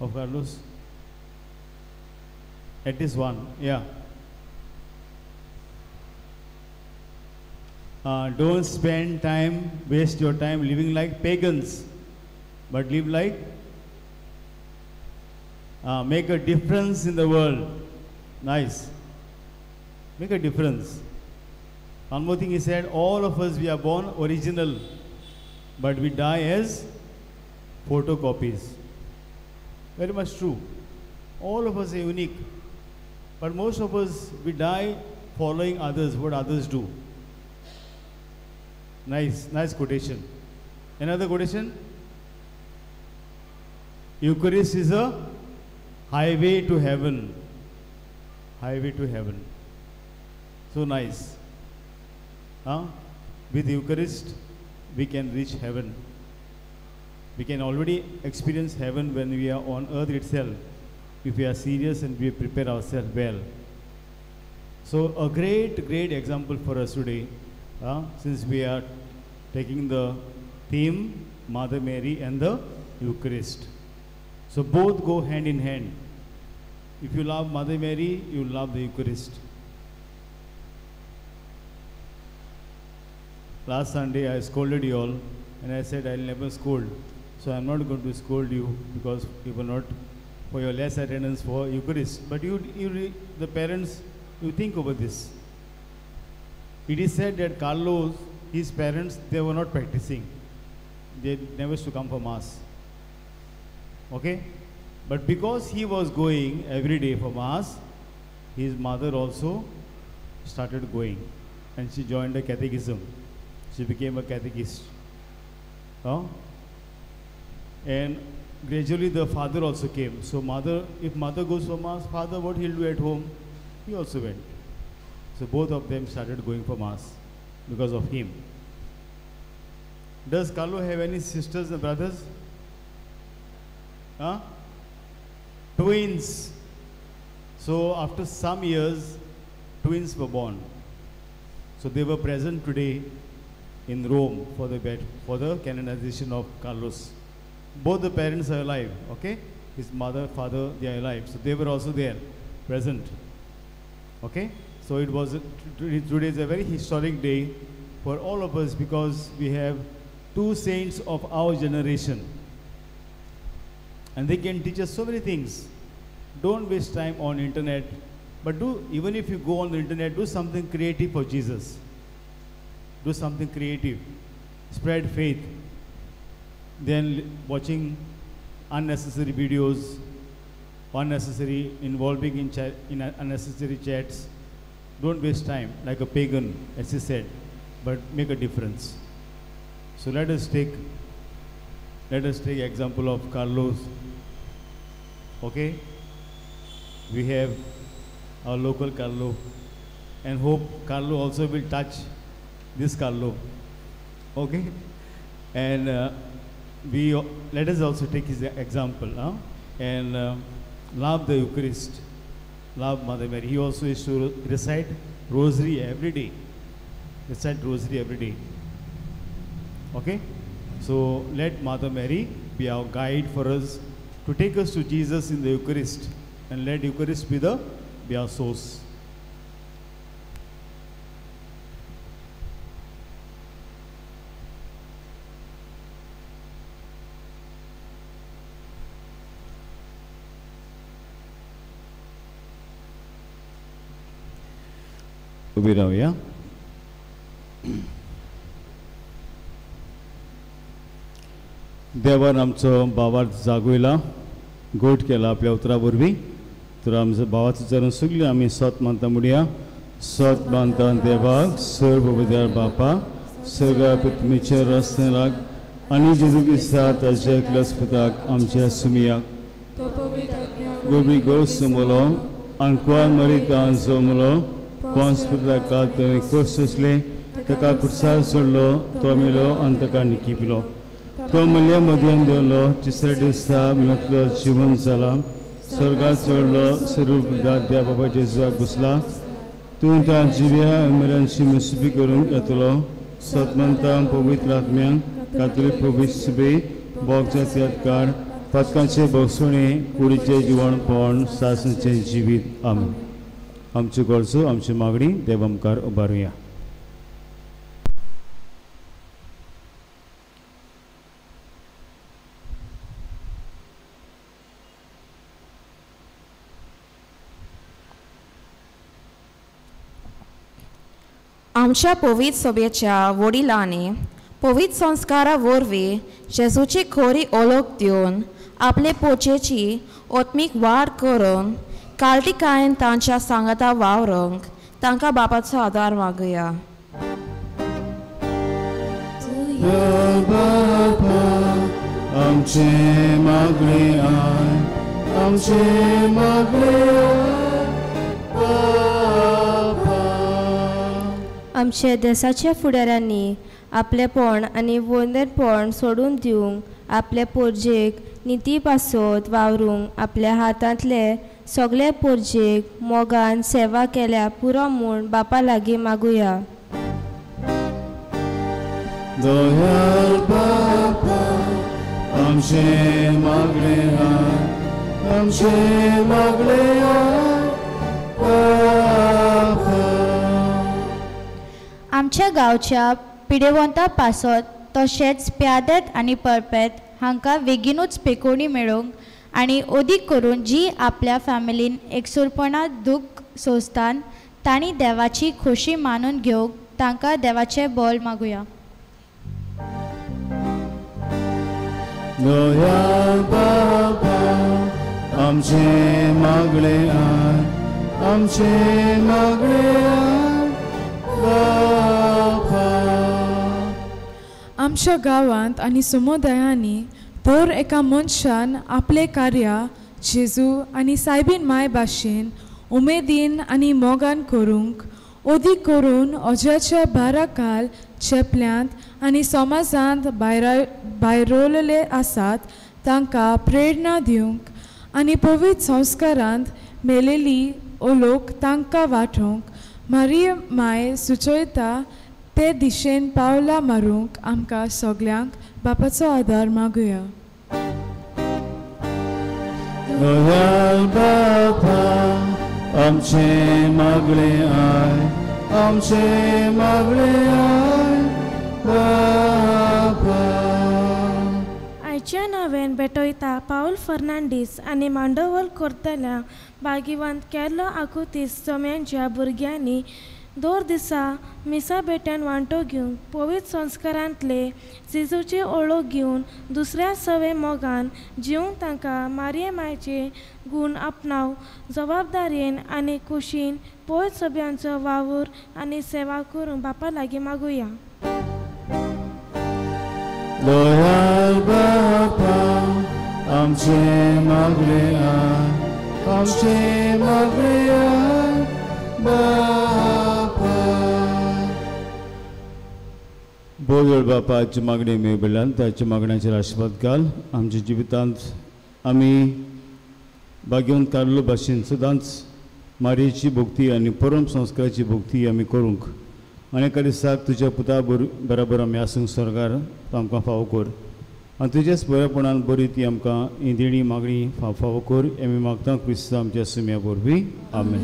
of Carlos? At least one, yeah. Don't spend time, waste your time living like pagans, but live like, make a difference in the world. Nice. Make a difference. One more thing he said, all of us, we are born original, but we die as photocopies. Very much true. All of us are unique, but most of us, we die following others, what others do. Nice quotation. Another quotation. Eucharist is a highway to heaven. Highway to heaven. So nice. With Eucharist, we can reach heaven. We can already experience heaven when we are on earth itself, if we are serious and we prepare ourselves well. So a great example for us today, since we are taking the theme, Mother Mary and the Eucharist. So both go hand in hand. If you love Mother Mary, you love the Eucharist. Last Sunday I scolded you all, and I said I'll never scold. So I'm not going to scold you because you were not for your less attendance for Eucharist. But the parents, you think over this. It is said that Carlos, his parents, they were not practicing. They never used to come for Mass. Okay? But because he was going every day for Mass, his mother also started going. And she joined the catechism. She became a catechist. And gradually the father also came. So if mother goes for Mass, father, what he'll do at home? He also went. So both of them started going for Mass because of him. Does Carlo have any sisters and brothers? Twins. So after some years, twins were born. So they were present today in Rome for the canonization of Carlos. Both the parents are alive, okay? His mother, father, they are alive. So they were also there, present. Okay? So today is a very historic day for all of us because we have two saints of our generation. And they can teach us so many things. Don't waste time on internet, but even if you go on the internet, do something creative for Jesus. Do something creative. Spread faith. Then watching unnecessary videos, involving in unnecessary chats. Don't waste time like a pagan, as he said, but make a difference. So let us take example of Carlos. Okay? We have our local Carlo, and hope Carlo also will touch this Carlo. Okay? And let us also take his example, and love the Eucharist, love Mother Mary. He also used to recite Rosary every day. Okay? So let Mother Mary be our guide for us to take us to Jesus in the Eucharist, and let Eucharist be our source. उभी राहूया. देवान आमचो भावार्थ जागोयला, गोट केला आपल्या उतरा वरवीं. तर आमचो भावाचो चरण सुगले आमी सत मानता म्हणया. सत मानता देवाक, सर्व विद्यार बापा, सगळ्या पृथ्वीच्या रस्त्याक आनी जेजू क्रिस्ता ताच्या एकल्याच पुताक आमच्या सुमियाक गोबी गोड सुमलो आनकुआन मरिता जोमलो कोन्स पुताका तुवें कोसले ताका कुर्सार सोडलो तो मेलो आनी ताका निकिपिलो. तो मल्ल्या मदयान देवलो, तिसऱ्या दिसा मेकलो जिवन जाला, स्वर्गात चडलो, सर्व देवा बाबा जेजूक घुसला. तूं त्या जिव्या मेरांची मुसबी करून येतलो. सतमंता पवित्र आत्म्यांक कातोलीक पवित्र सभे बोगच्या त्यातकार पथकांचे भोगसणे कुडीचे जिवणपण सासणेचे जिवीत आमी. आमच्यो गरजो आमची मागणी देव आमकां उबारुया. आमच्या पवित्र सभेच्या वडिलांनी पवित्र संस्कारा वरवीं जेजूची खरी ओळख दिवन आपले पोचेची आत्मीक वाड करून काळटिकायेन तांच्या सांगाता वावरूंक तांकां बापाचो आदार मागुया. आमचे मागणे आय, आमचे मागणे आमच्या देशाच्या फुडाऱ्यांनी आपलेपण आनी वंदरपण सोडून दिवंक आपल्या पोरजेक निती पासत वावरूंक आपल्या हातांतले सगळे पोरजेक मोगान सेवा केल्या पुरो म्हूण बापा लागीं मागुया. दयाळ बापा, आमचे मागणे आय, आमचे मागणे आय बापा. आमच्या गांवच्या पिडेवंता पासत तशेंच प्यादेत आनी परपेत हांकां बेगीनूच पेकोवणी मेळोवंक आनी अदीक करून जी आपल्या फॅमिलीन एकसुरपणां दूख सोंसतात तांणी देवाची खोशी मानून घेवंक तांकां देवाचें बळ मागुया. दयाळ बापा, आमचे मागणे आय, आमचे मागणे आय बापा. आमच्या गांवांत आनी समुदायांनी दर एका मनशान आपले कार्या जेजू आनी सायबीन माय भाशेन उमेदीन आनी मोगान करूंक अदीक करून अजाच्या 12 काल चेपल्यांत आनी समाजांत भायरोले आसात तांकां प्रेरणा दिवंक आनी पवित्र संस्कारांत मेलेली ओलोक तांकां वांटोवंक मारिय माय सुचयता ते दिशेन पावलां मारूंक आमकां सगल्यांक बापाचो आदार मागुया. दयाळ बापा, आमचे मागणे आय, आमचे मागणे आय बापा. आयच्या नव्यान भेटयता पाऊल फर्नांडीस आनी मांडवल करतल्या बागीवंत केल्लो आकुतीस जम्यांच्या भुरग्यांनी दर दिसा मिसा बेट्यान वांटो घेवंक पवित्र संस्कारांतले जेजूची ओळख घेवन दुसऱ्या सवे मोगान जिवंक तांकां मारिये मायचे गूण आपणाव जबाबदारेन आनी खुशीन पवित्र सभ्यांचो वावर आनी सेवा करूंक बापा लागीं मागुया. दयाळ बापा, आमचे मागणे आय, आमचे मागणे आय बापा. बोजोळ बापाची मागणी मेळिल्ल्यान ताच्या मागण्याचेर आशिर्वाद घाल. आमच्या जिवितांत आमी बागेवन काडलो भाशेन सदांच मारयेची भक्ती आनी परम संस्काराची भक्ती आमी करूंक आनी एका दिसाक तुज्या पुता बराबर आमी आसूंक स्वर्गार आमकां फावो कर आनी तुजेच बरेपणान बरी ती आमकां ही देणी मागणी फावो कर. आमी मागता क्रिस्त आमच्या सुम्या वरवीं. आमेन.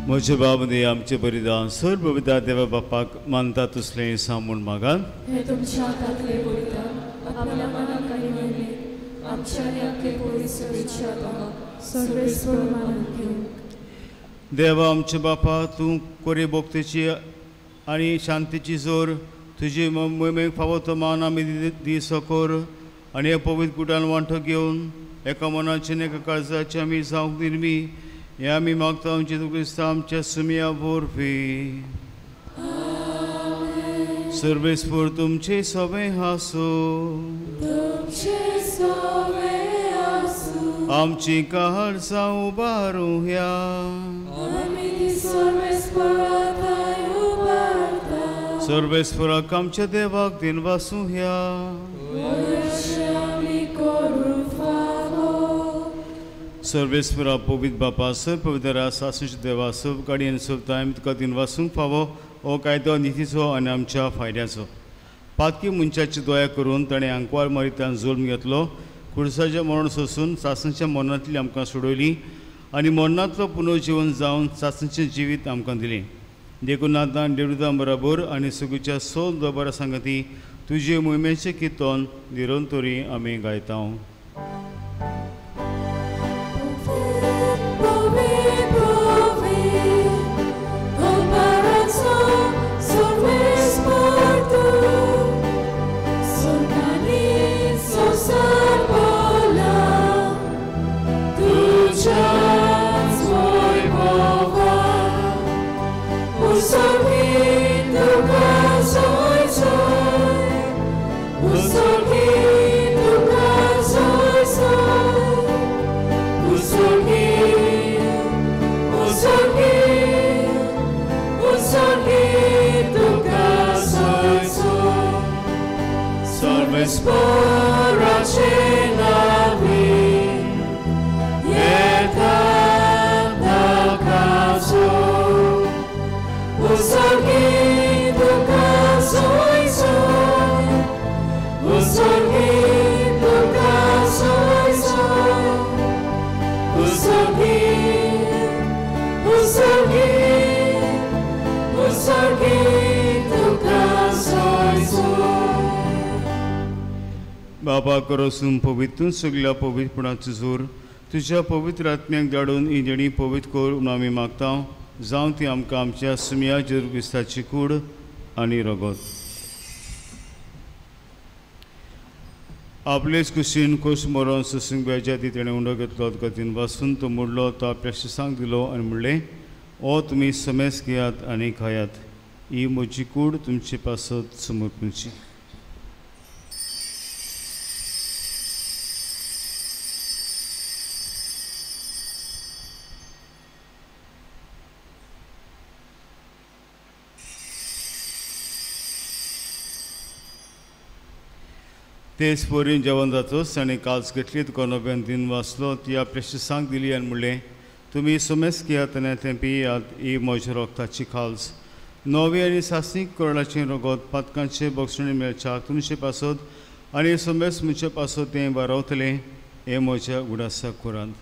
म्हजे बाबदे आमचे बलिदान सर्व पवित्र देवा बापाक मानता तसलें सांगून मागात. हे तुमच्या हातांतले बलिदान आपल्या मनाक आनी मेळ्ळें आमच्या याके पवित्र सभेच्या हाताक सर्वेस्वर मानून घेवं. देवा आमचे बापा तूं कोरे भोगतेची आनी शांतीची जोर तुजे मोहिमेक फावो तो मान आमी दी सकोर आनी हे पवित्र कुटान वांटो घेवन एका मनाचे एका काळजाचे आमी जावंक निर्मी हे आमी मागता जेजू क्रिस्त आमच्या सुमिया वरवीं. सर्वेस्पर तुमचे सवे हासो आमची काळजां उबारूया. सर्वेस्पराक आमच्या देवाक दिन वासूया. सर्वेस्परा पवित्र बापा सर पवित्र सासूचे देवा सब गाडयेन सब टायम तुका दिन वासूंक फावो हो कायदो नितीचो आनी आमच्या फायद्याचो. पातकी मनशाची दया करून ताणें आंकवार मारितान जुल्म घेतलो. कुडसाचें मरण सोसून सासणेच्या मरणांतली आमकां सोडयली आनी मरणांतलो पुनर्जीवन जावन सासणेचें जिवीत आमकां दिलें. देखून आतां देवदां बरोबर आनी सगळ्याच्या सोल दोबारा सांगती तुजे मोहिमेचें किर्तन निरंतरी आमी गायता. बाबा करोसून पवित्र सगळ्या पवित्रपणाचो जोर तुज्या पवित्र आत्म्याक धाडून ही जणी पवित्र कर म्हणून आमी मागता. जावं ती आमकां आमच्या सुमिया जेजू क्रिस्ताची कूड आनी रगत. आपलेच कुशीन कोश मरण सोसूंक बेजा ती तेणें उंडो घेतलो तुका तीन वासून तो मोडलो तो आपल्या शिसांक दिलो आनी म्हणलें ओ तुमी समेस घेयात आनी खायात ही म्हजी कूड तुमचे पासत समर्पूची. तेच पोरीन जेवण जातोच ताणें काल्स घेतली तुका नव्यान दिन वाचलो ती आपल्या शिसांक दिली आनी म्हणलें तुमी समेस घेयात आनी तें पियात ही म्हज्या रोगताची खाल्स. नवी आनी सासीक करडाचें रगत पातकांचे बक्षणे मेळच्या तुमचे पासत आनी समेस म्हजे पासत तें वारवतलें हें म्हज्या उडासा कुरांत.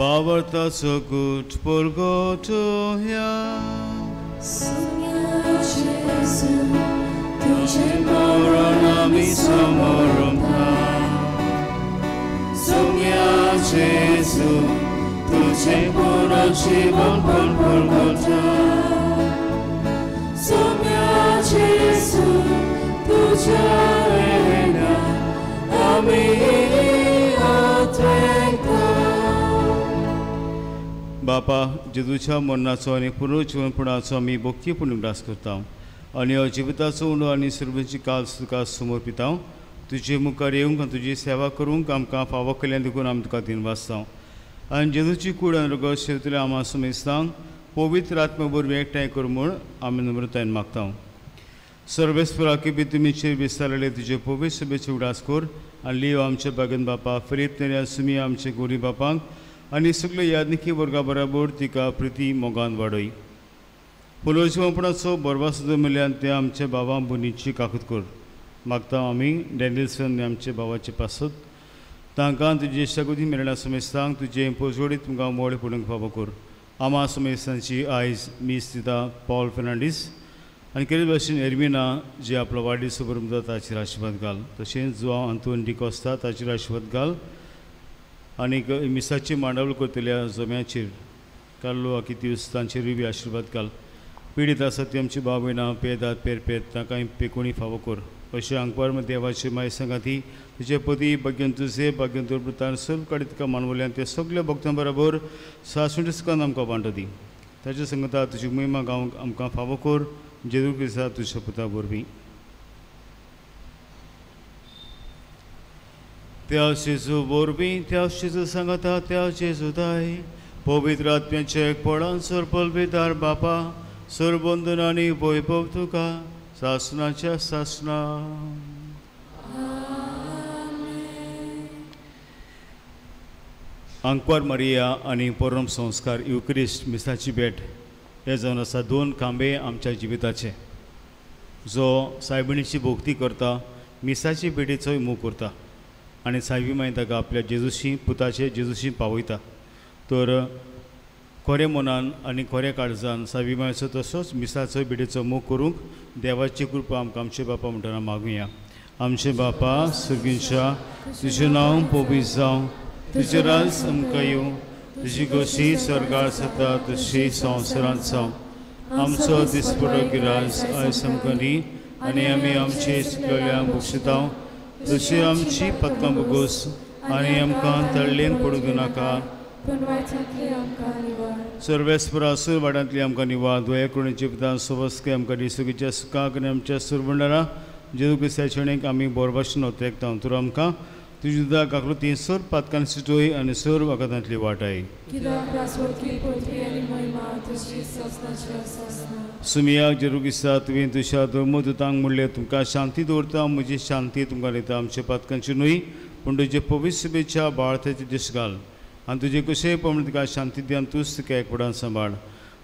Bavartaso gut porgotoya Sumya Jesu Tuje moronami samoromta Sumya Jesu Tuje moronchibon pon porgota Sumya Jesu Tuje ena Ami atrenta बापा जेजूच्या मरणाचो आनी पुनर्जीवनपणाचो आमी भक्तीपूर्ण उगडास करता आनी हो जिविताचो उंडो आनी सर्वेची काल तुका समर्पिता. तुजे मुखार येवंक आनी तुजी सेवा करूंक आमकां फावो केल्ल्यान देखून आमी तुका दिन वाचता आनी जेजूची कूड आनी रगत शेवतले आमी समेस्ता पवित्र आत्मा बरोबर एकठांय कर म्हूण आमी नम्रतायेन मागता. सर्वेस्पराकी बी तुमीचेर विस्तारले तुजे पवित्र सभेची उगडास कर आनी लियो आमचे बागन बापा फिलीप नेऱ्या सुमी आमचे गोरी बापांक आनी सगळे यादनिकी वर्गा बराबर तिका प्रिती मोगान वाडय पुलोजीवपणाचो बरवा सुद्दां मेल्यान ते आमचे बाबा बुनीची काकूत कर मागता आमी डॅनिल्सन आमचे बाबाचे पासत तांकां तुजे शागोदी मेळना समेस्तांक तुजे पोजोडी तुमकां मोड पडूंक फावो कर आमा समेस्तांची आयज मीस दिता पॉल फेर्नांडीस आनी केले भाशेन एरमिना जे आपलो वाडदीस बरोबर ताचेर आशिर्वाद घाल तशेंच जो आंतोन डिकोस्ता ताचेर आशिर्वाद घाल आनीक मिसाची मांडावळ करतल्या जम्याचेर कार्लो आकित्यूस तांचेरूय बी आशिर्वाद घाल पीडित आसा ती आमची भाव भयणां पेदात पेरपेत तांकांय पेकोणी फावो कर अशें आंकवार देवाची माय सांगाती तुजे पती भाग्यन तुजे भाग्यन तोर वृत्तान सर्व काडी तुका मानवल्यान ते सगळ्या भक्तां बरोबर सासुंडस्कान आमकां वांटो दी ताचे संगता तुजी महिमा गावंक आमकां फावो कर जेजू क्रिस्ता तुज्या पुता वरवीं त्या जेजू वरवीं त्या जेजू सांगता त्या जेजू दाय पवित्र आत्म्याचे एकपणान सरपलबीदार बापा सरबंधनांनी वैभव तुका सासनाच्या सासना आंकवार मारिया आनी परम संस्कार युक्रिस्ट मिसाची भेट हे जावन आसा दोन खांबे आमच्या जिविताचे जो सायबिणीची भोगती करता मिसाची भेटीचोय मोग करता आनी सायबी मागीर ताका आपल्या जेजूशी पुताचे जेजूशी पावयता तर खरे मनान आनी खऱ्या काळजान सायबीमायचो तसोच मिसाचो भेटीचो मोग करूंक देवाची कृपा आमकां आमचे बापा म्हणटना मागुया आमचे बापा सुर्गींच्या तुजें नांव पवित्र जावं तुजें राज आमकां येवं तुजी कशी स्वर्गार जाता तशी संवसारांत जावं आमचो दिसपडो गिरायस आयज आमकां दी आनी आमी आमचे चुकलेल्यांक बक्षितांव तशी आमची पत्कां बगोस आनी आमकां तळ्ळेंत पडूंक नाका सर्वेस्परा सूर वाड्यांतली आमकां निवाद दोया करून जिवितांत सवस्के आमकां दिसुकीच्या सुखाक आनी आमच्या सुरबंडारा जेजू क्रिस्ताचें आमी बोरभाशेन वतेकता तर आमकां तुजी दुदा काकलो ती सर पातकान सिटोय आनी सर वखदांतली वाटाय सुमियाक जेरू क्रिस्ता तुवें तुज्या धर्मदुतांक म्हणलें तुमकां शांती दवरता म्हजी शांती तुमकां दिता आमच्या पातकांची न्हय पूण तुजे पवित्र सभेच्या बाळतेचे दीस घाल आनी तुजे कशेंय प्रमाणे तुका शांती दियान तूंच तुका एकपडान सांबाळ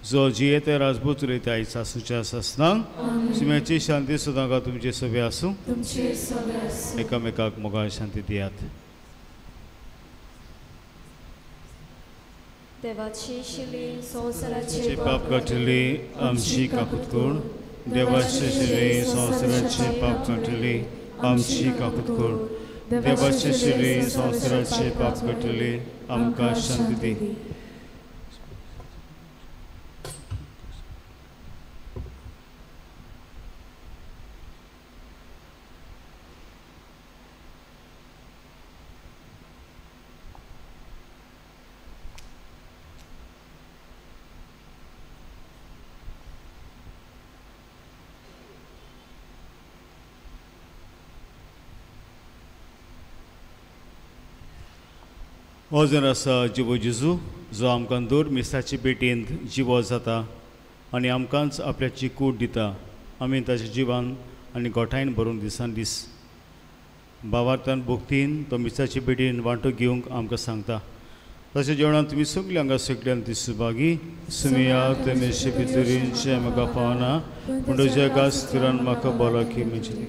जो जिये ते राजपूत उलयता आयज सासूच्या सासनांक सुम्याची शांती सुद्दां तुमचे सभे आसूं एकामेकाक मोगाळ शांती दियात देवाची शिली संवसाराचे पाप काटली आमची काकूत कोण देवाची शिली संवसाराचे पाप काटली आमची काकूत कोण देवाची शिली संवसाराचे पाप काटली आमकां शांती दी हो जर आसा जिवो जेजू जो आमकां दर मिसाची भेटेंत जिवो जाता आनी आमकांच आपल्याची कूट दिता आमी ताच्या जिवान आनी गोठायन भरून दिसान दीस भावार्थान भोगतीन तो मिसाची भेटेन वांटो घेवंक आमकां सांगता तशें जेवणान तुमी सगळीं हांगा सगळ्यान ती सुभागी सुमिया तेमेशे भितरींचे म्हाका पावना पूण तुज्या कास्तिरान म्हाका बोलाकी मेजली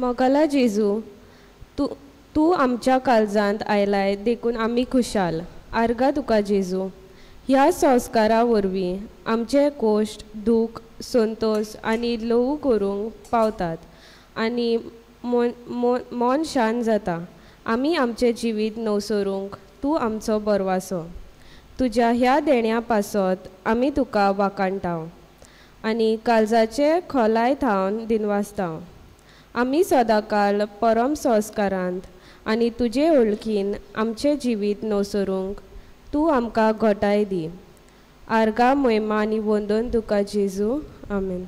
मोगाला जेजू तू आमच्या काळजांत आयलाय देखून आमी खुशाल. आर्गा तुका जेजू. ह्या संस्कारा वरवीं आमचे कोश्ट दूख संतोष आनी लव करूंक पावतात आनी मन शांत जाता. आमी आमचें जिवीत नवसरूंक तूं आमचो बरवासो. तुज्या ह्या देण्या पासत आमी तुका वाकाणटाव आनी काळजाचे खोलाय थावन दिनवासताव. आमी सदांकाळ परम संस्कारांत आनी तुजे वळखीन आमचें जिवीत नवसरूंक तूं आमकां घोटाय दी. आर्गा मोहिमा आनी वंदन तुका जेजू. आमेन.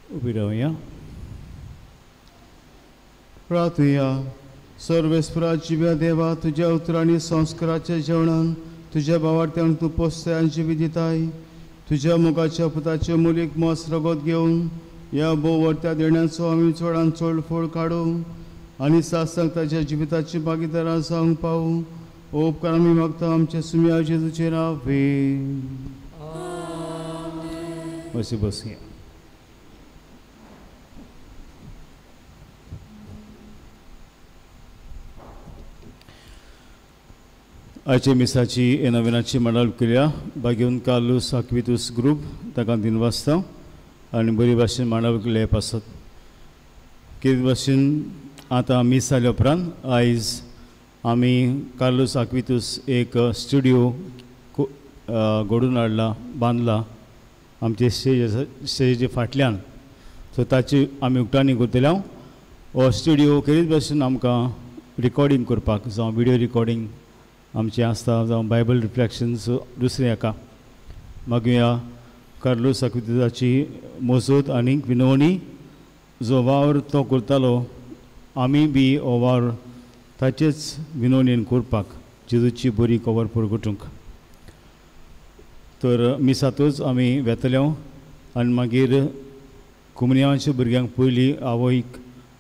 उभी राहूया. प्रार्थुया. सर्वेस्परा जिव्या देवा, तुझ्या उतरांनी संस्काराच्या जेवणान तुझ्या भावार्थ्यांक तूं पोसताय आनी जिवी दिताय. तुझ्या मुखाच्या पुताचे मुलीक मोस रगत घेवन ह्या भोववर्त्या देण्याचो आमी चडान चड फळ काडूं आनी सासांक ताच्या जिविताची भागीदारां जावंक पावूं. हो उपकार आमी मागता आमच्या सुम्या जेजूचे नांवे. अशी बसया. आयचे मिसाची नविनाची मंडळ केल्या बागेवन कार्लोस आक्वितूस ग्रूप ताका दिनवासता आनी बरी भाशेन मांडव केले आसत. कितें भाशेन आतां मीस जाल्या उपरांत आयज आमी कार्लोस आक्वितूस एक स्टुडिओ घडून हाडला, बांदला आमचे स्टेजीचे फाटल्यान. सो ताची आमी उक्तावणी करतल्या. हो स्टुडिओ केरीत भाशेन आमकां रिकॉर्डिंग करपाक जावं विडियो रिकॉर्डिंग आमचे आसता, जावं बायबल रिफ्लेक्शन्स दुसरे हाका मागुया. कार्लोस आक्वितूसाची मजत आनी विनवणी जो वावर तो करतालो आमी बी हो वावर ताचेच विनवणेन करपाक जेजूची बरी कवर परगटूंक. तर मिसातूच आमी वेतल्या आनी मागीर कुमन्यावांच्या भुरग्यांक पयलीं आवयक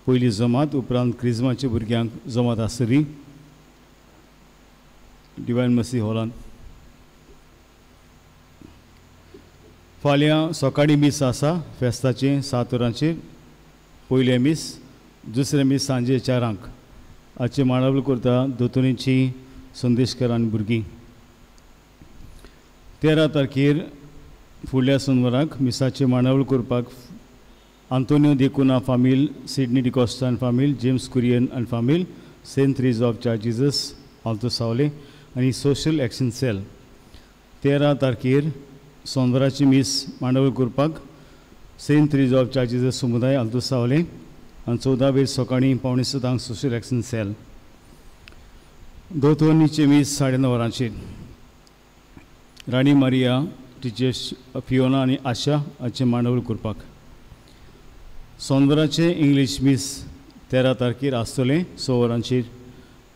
पयलीं जमात, उपरांत क्रिस्माच्या भुरग्यांक जमात आसतली डिवायन मसी हॉलांत. फाल्यां सकाळीं मीस आसा फेस्ताचें 7 वरांचेर. पयलें मीस, दुसरें मीस सांजे 4 हाचे मांडावळ करता दोतोरीची संदेशकार आनी भुरगीं. 13 तारखेर फुडल्या सोनवाराक मिसाचे मांडावळ करपाक आंतोनियो देखुना फामील, सिडनी डिकॉस्टा फामील, जेम्स कुरियन आनी फामील, saint Therese of charge Jesus आल्तोसावले आनी सोशल एक्शन सेल. 13 तारखेर सोनवाराची मीस मांडावळ करपाक saint Therese of charge Jesus समुदाय आल्तोसावले आनी 14 सकाळीं 6:45 सोशल एक्शन सेल. दोतोरणीचे मीस 9:30 वरांचेर. राणी मारिया, टिचर्स फियोना आनी आशा हाचे मांडावळ करपाक. सोनवाराचे इंग्लीश मीस 13 तारखेर आसतलें 6 वरांचेर.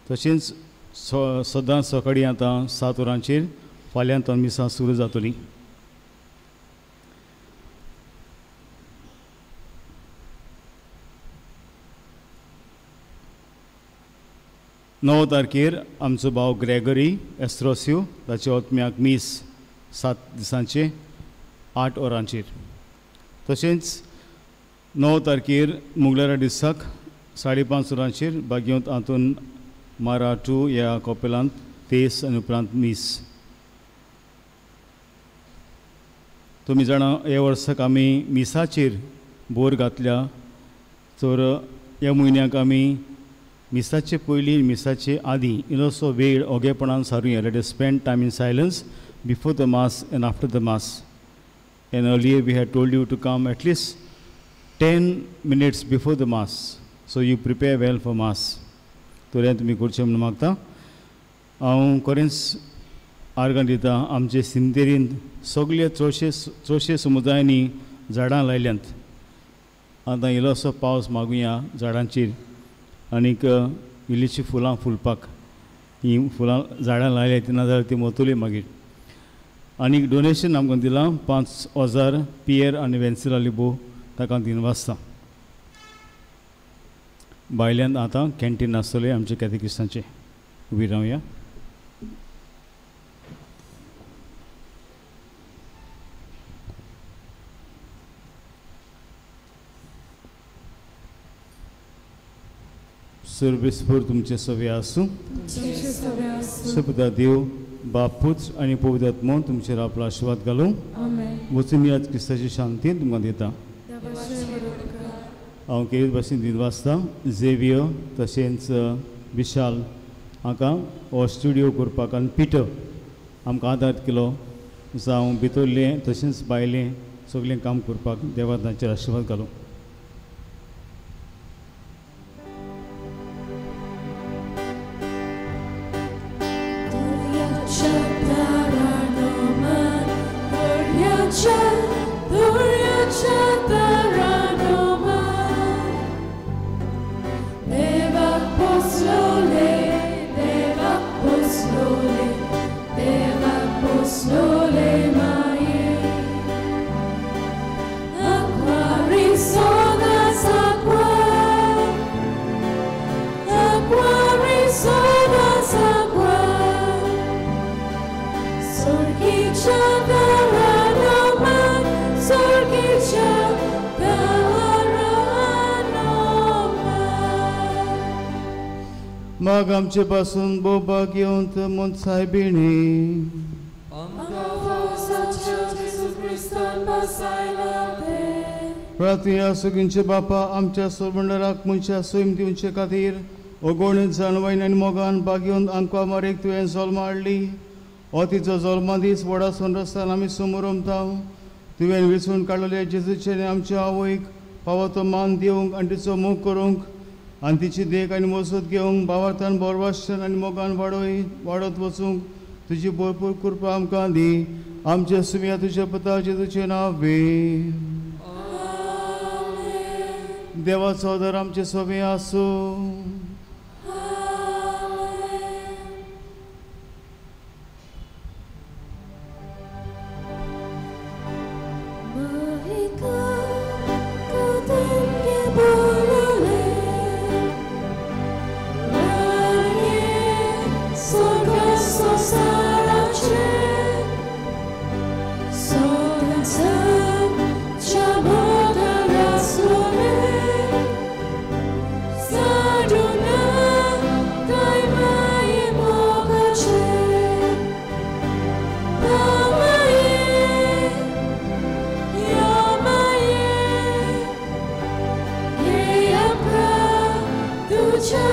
तशेंच सदांच सकाळीं आतां 7 वरांचेर फाल्यां मिसां सुरू जातलीं. 9 तारखेर आमचो भाव ग्रेगरी एस्ट्रोसियो ताचे ओतम्याक मीस 7 दिसांचे 8 वरांचेर. तशेंच 9 तारखेर मुगलारा दिसाक 5:30 वरांचेर बागयोंत हातून माराटू ह्या कॉपेलांत तेस आनी उपरांत मीस. तुमी जाणा हे वर्साक आमी मिसाचेर बोर घातल्या. तर ह्या म्हयन्याक आमी मिसाचे पयलीं मिसाचे आदीं इल्लोसो वेळ ओगेपणान सारूं let us spend time in silence before the mass and after the mass. And earlier we had told you to come at least 10 minutes before the mass, so you prepare well for mass. तर हें तुमी करचें म्हणून मागता. हांव खरेंच आर्गां दिता. आमचे सिंतेरीन सगळे चडशे समुदायांनी झाडां लायल्यांत. आतां इल्लोसो पावस मागुया झाडांचेर आनीक इल्लीशीं फुलां फुलपाक. हीं फुलां झाडां लायल्या तेन्ना जाल्यार ती मोतुली मागीर. आनीक डोनेशन आमकां दिलां 5,000 पियर आनी वेन्सिला लिबो ताका दिन वाजता. भायल्यान आतां कॅन्टीन आसतलें आमचे कॅथेकिस्टांचें. उबी रावया. सर्वेस्पर तुमचे सवे आसूं. सपदा देव बाप पुत्र आनी पवित्र आत्मो तुमचेर आपलो आशिर्वाद घालूं. वचून आज क्रिस्ताची शांती तुमकां दिता. हांव केरीत भाशेन दिन वाचता. झेवियर तशेंच विशाल हाका हो स्टुडियो करपाक आनी पिटर आमकां आदार केलो. जावं भितरलें तशेंच भायलें सगळें काम करपाक देवा तांचेर आशिर्वाद घालूं. मग आमचे पासून बोबा घेवंत म्हूण सायबिणी. प्रार्थया सगळ्यांचे बापा आमच्या सोबंडराक मनशा सोयम दिवचे खातीर ओगोण जाणवाईन आनी मोगान बागेवन आमकां मारेक तुवें जल्म हाडली. हो तिचो जल्मा दीस व्हडा संरस्तान आमी समोर रमता. तुवें विसरून काडलेले जेजूचे आनी आमच्या आवयक फावो तो मान दिवंक आनी तिचो मोग करूंक आनी तिची देख आनी मजत घेवंक भावार्थान बोरवाश्टन आनी मोगान वाडत वचूंक तुजी भरपूर कृपा आमकां दी. आमचे सुमिया तुज्या पुता जेजूचे नांवे. देवाचो आदार आमचे सगळे आसूं. Future.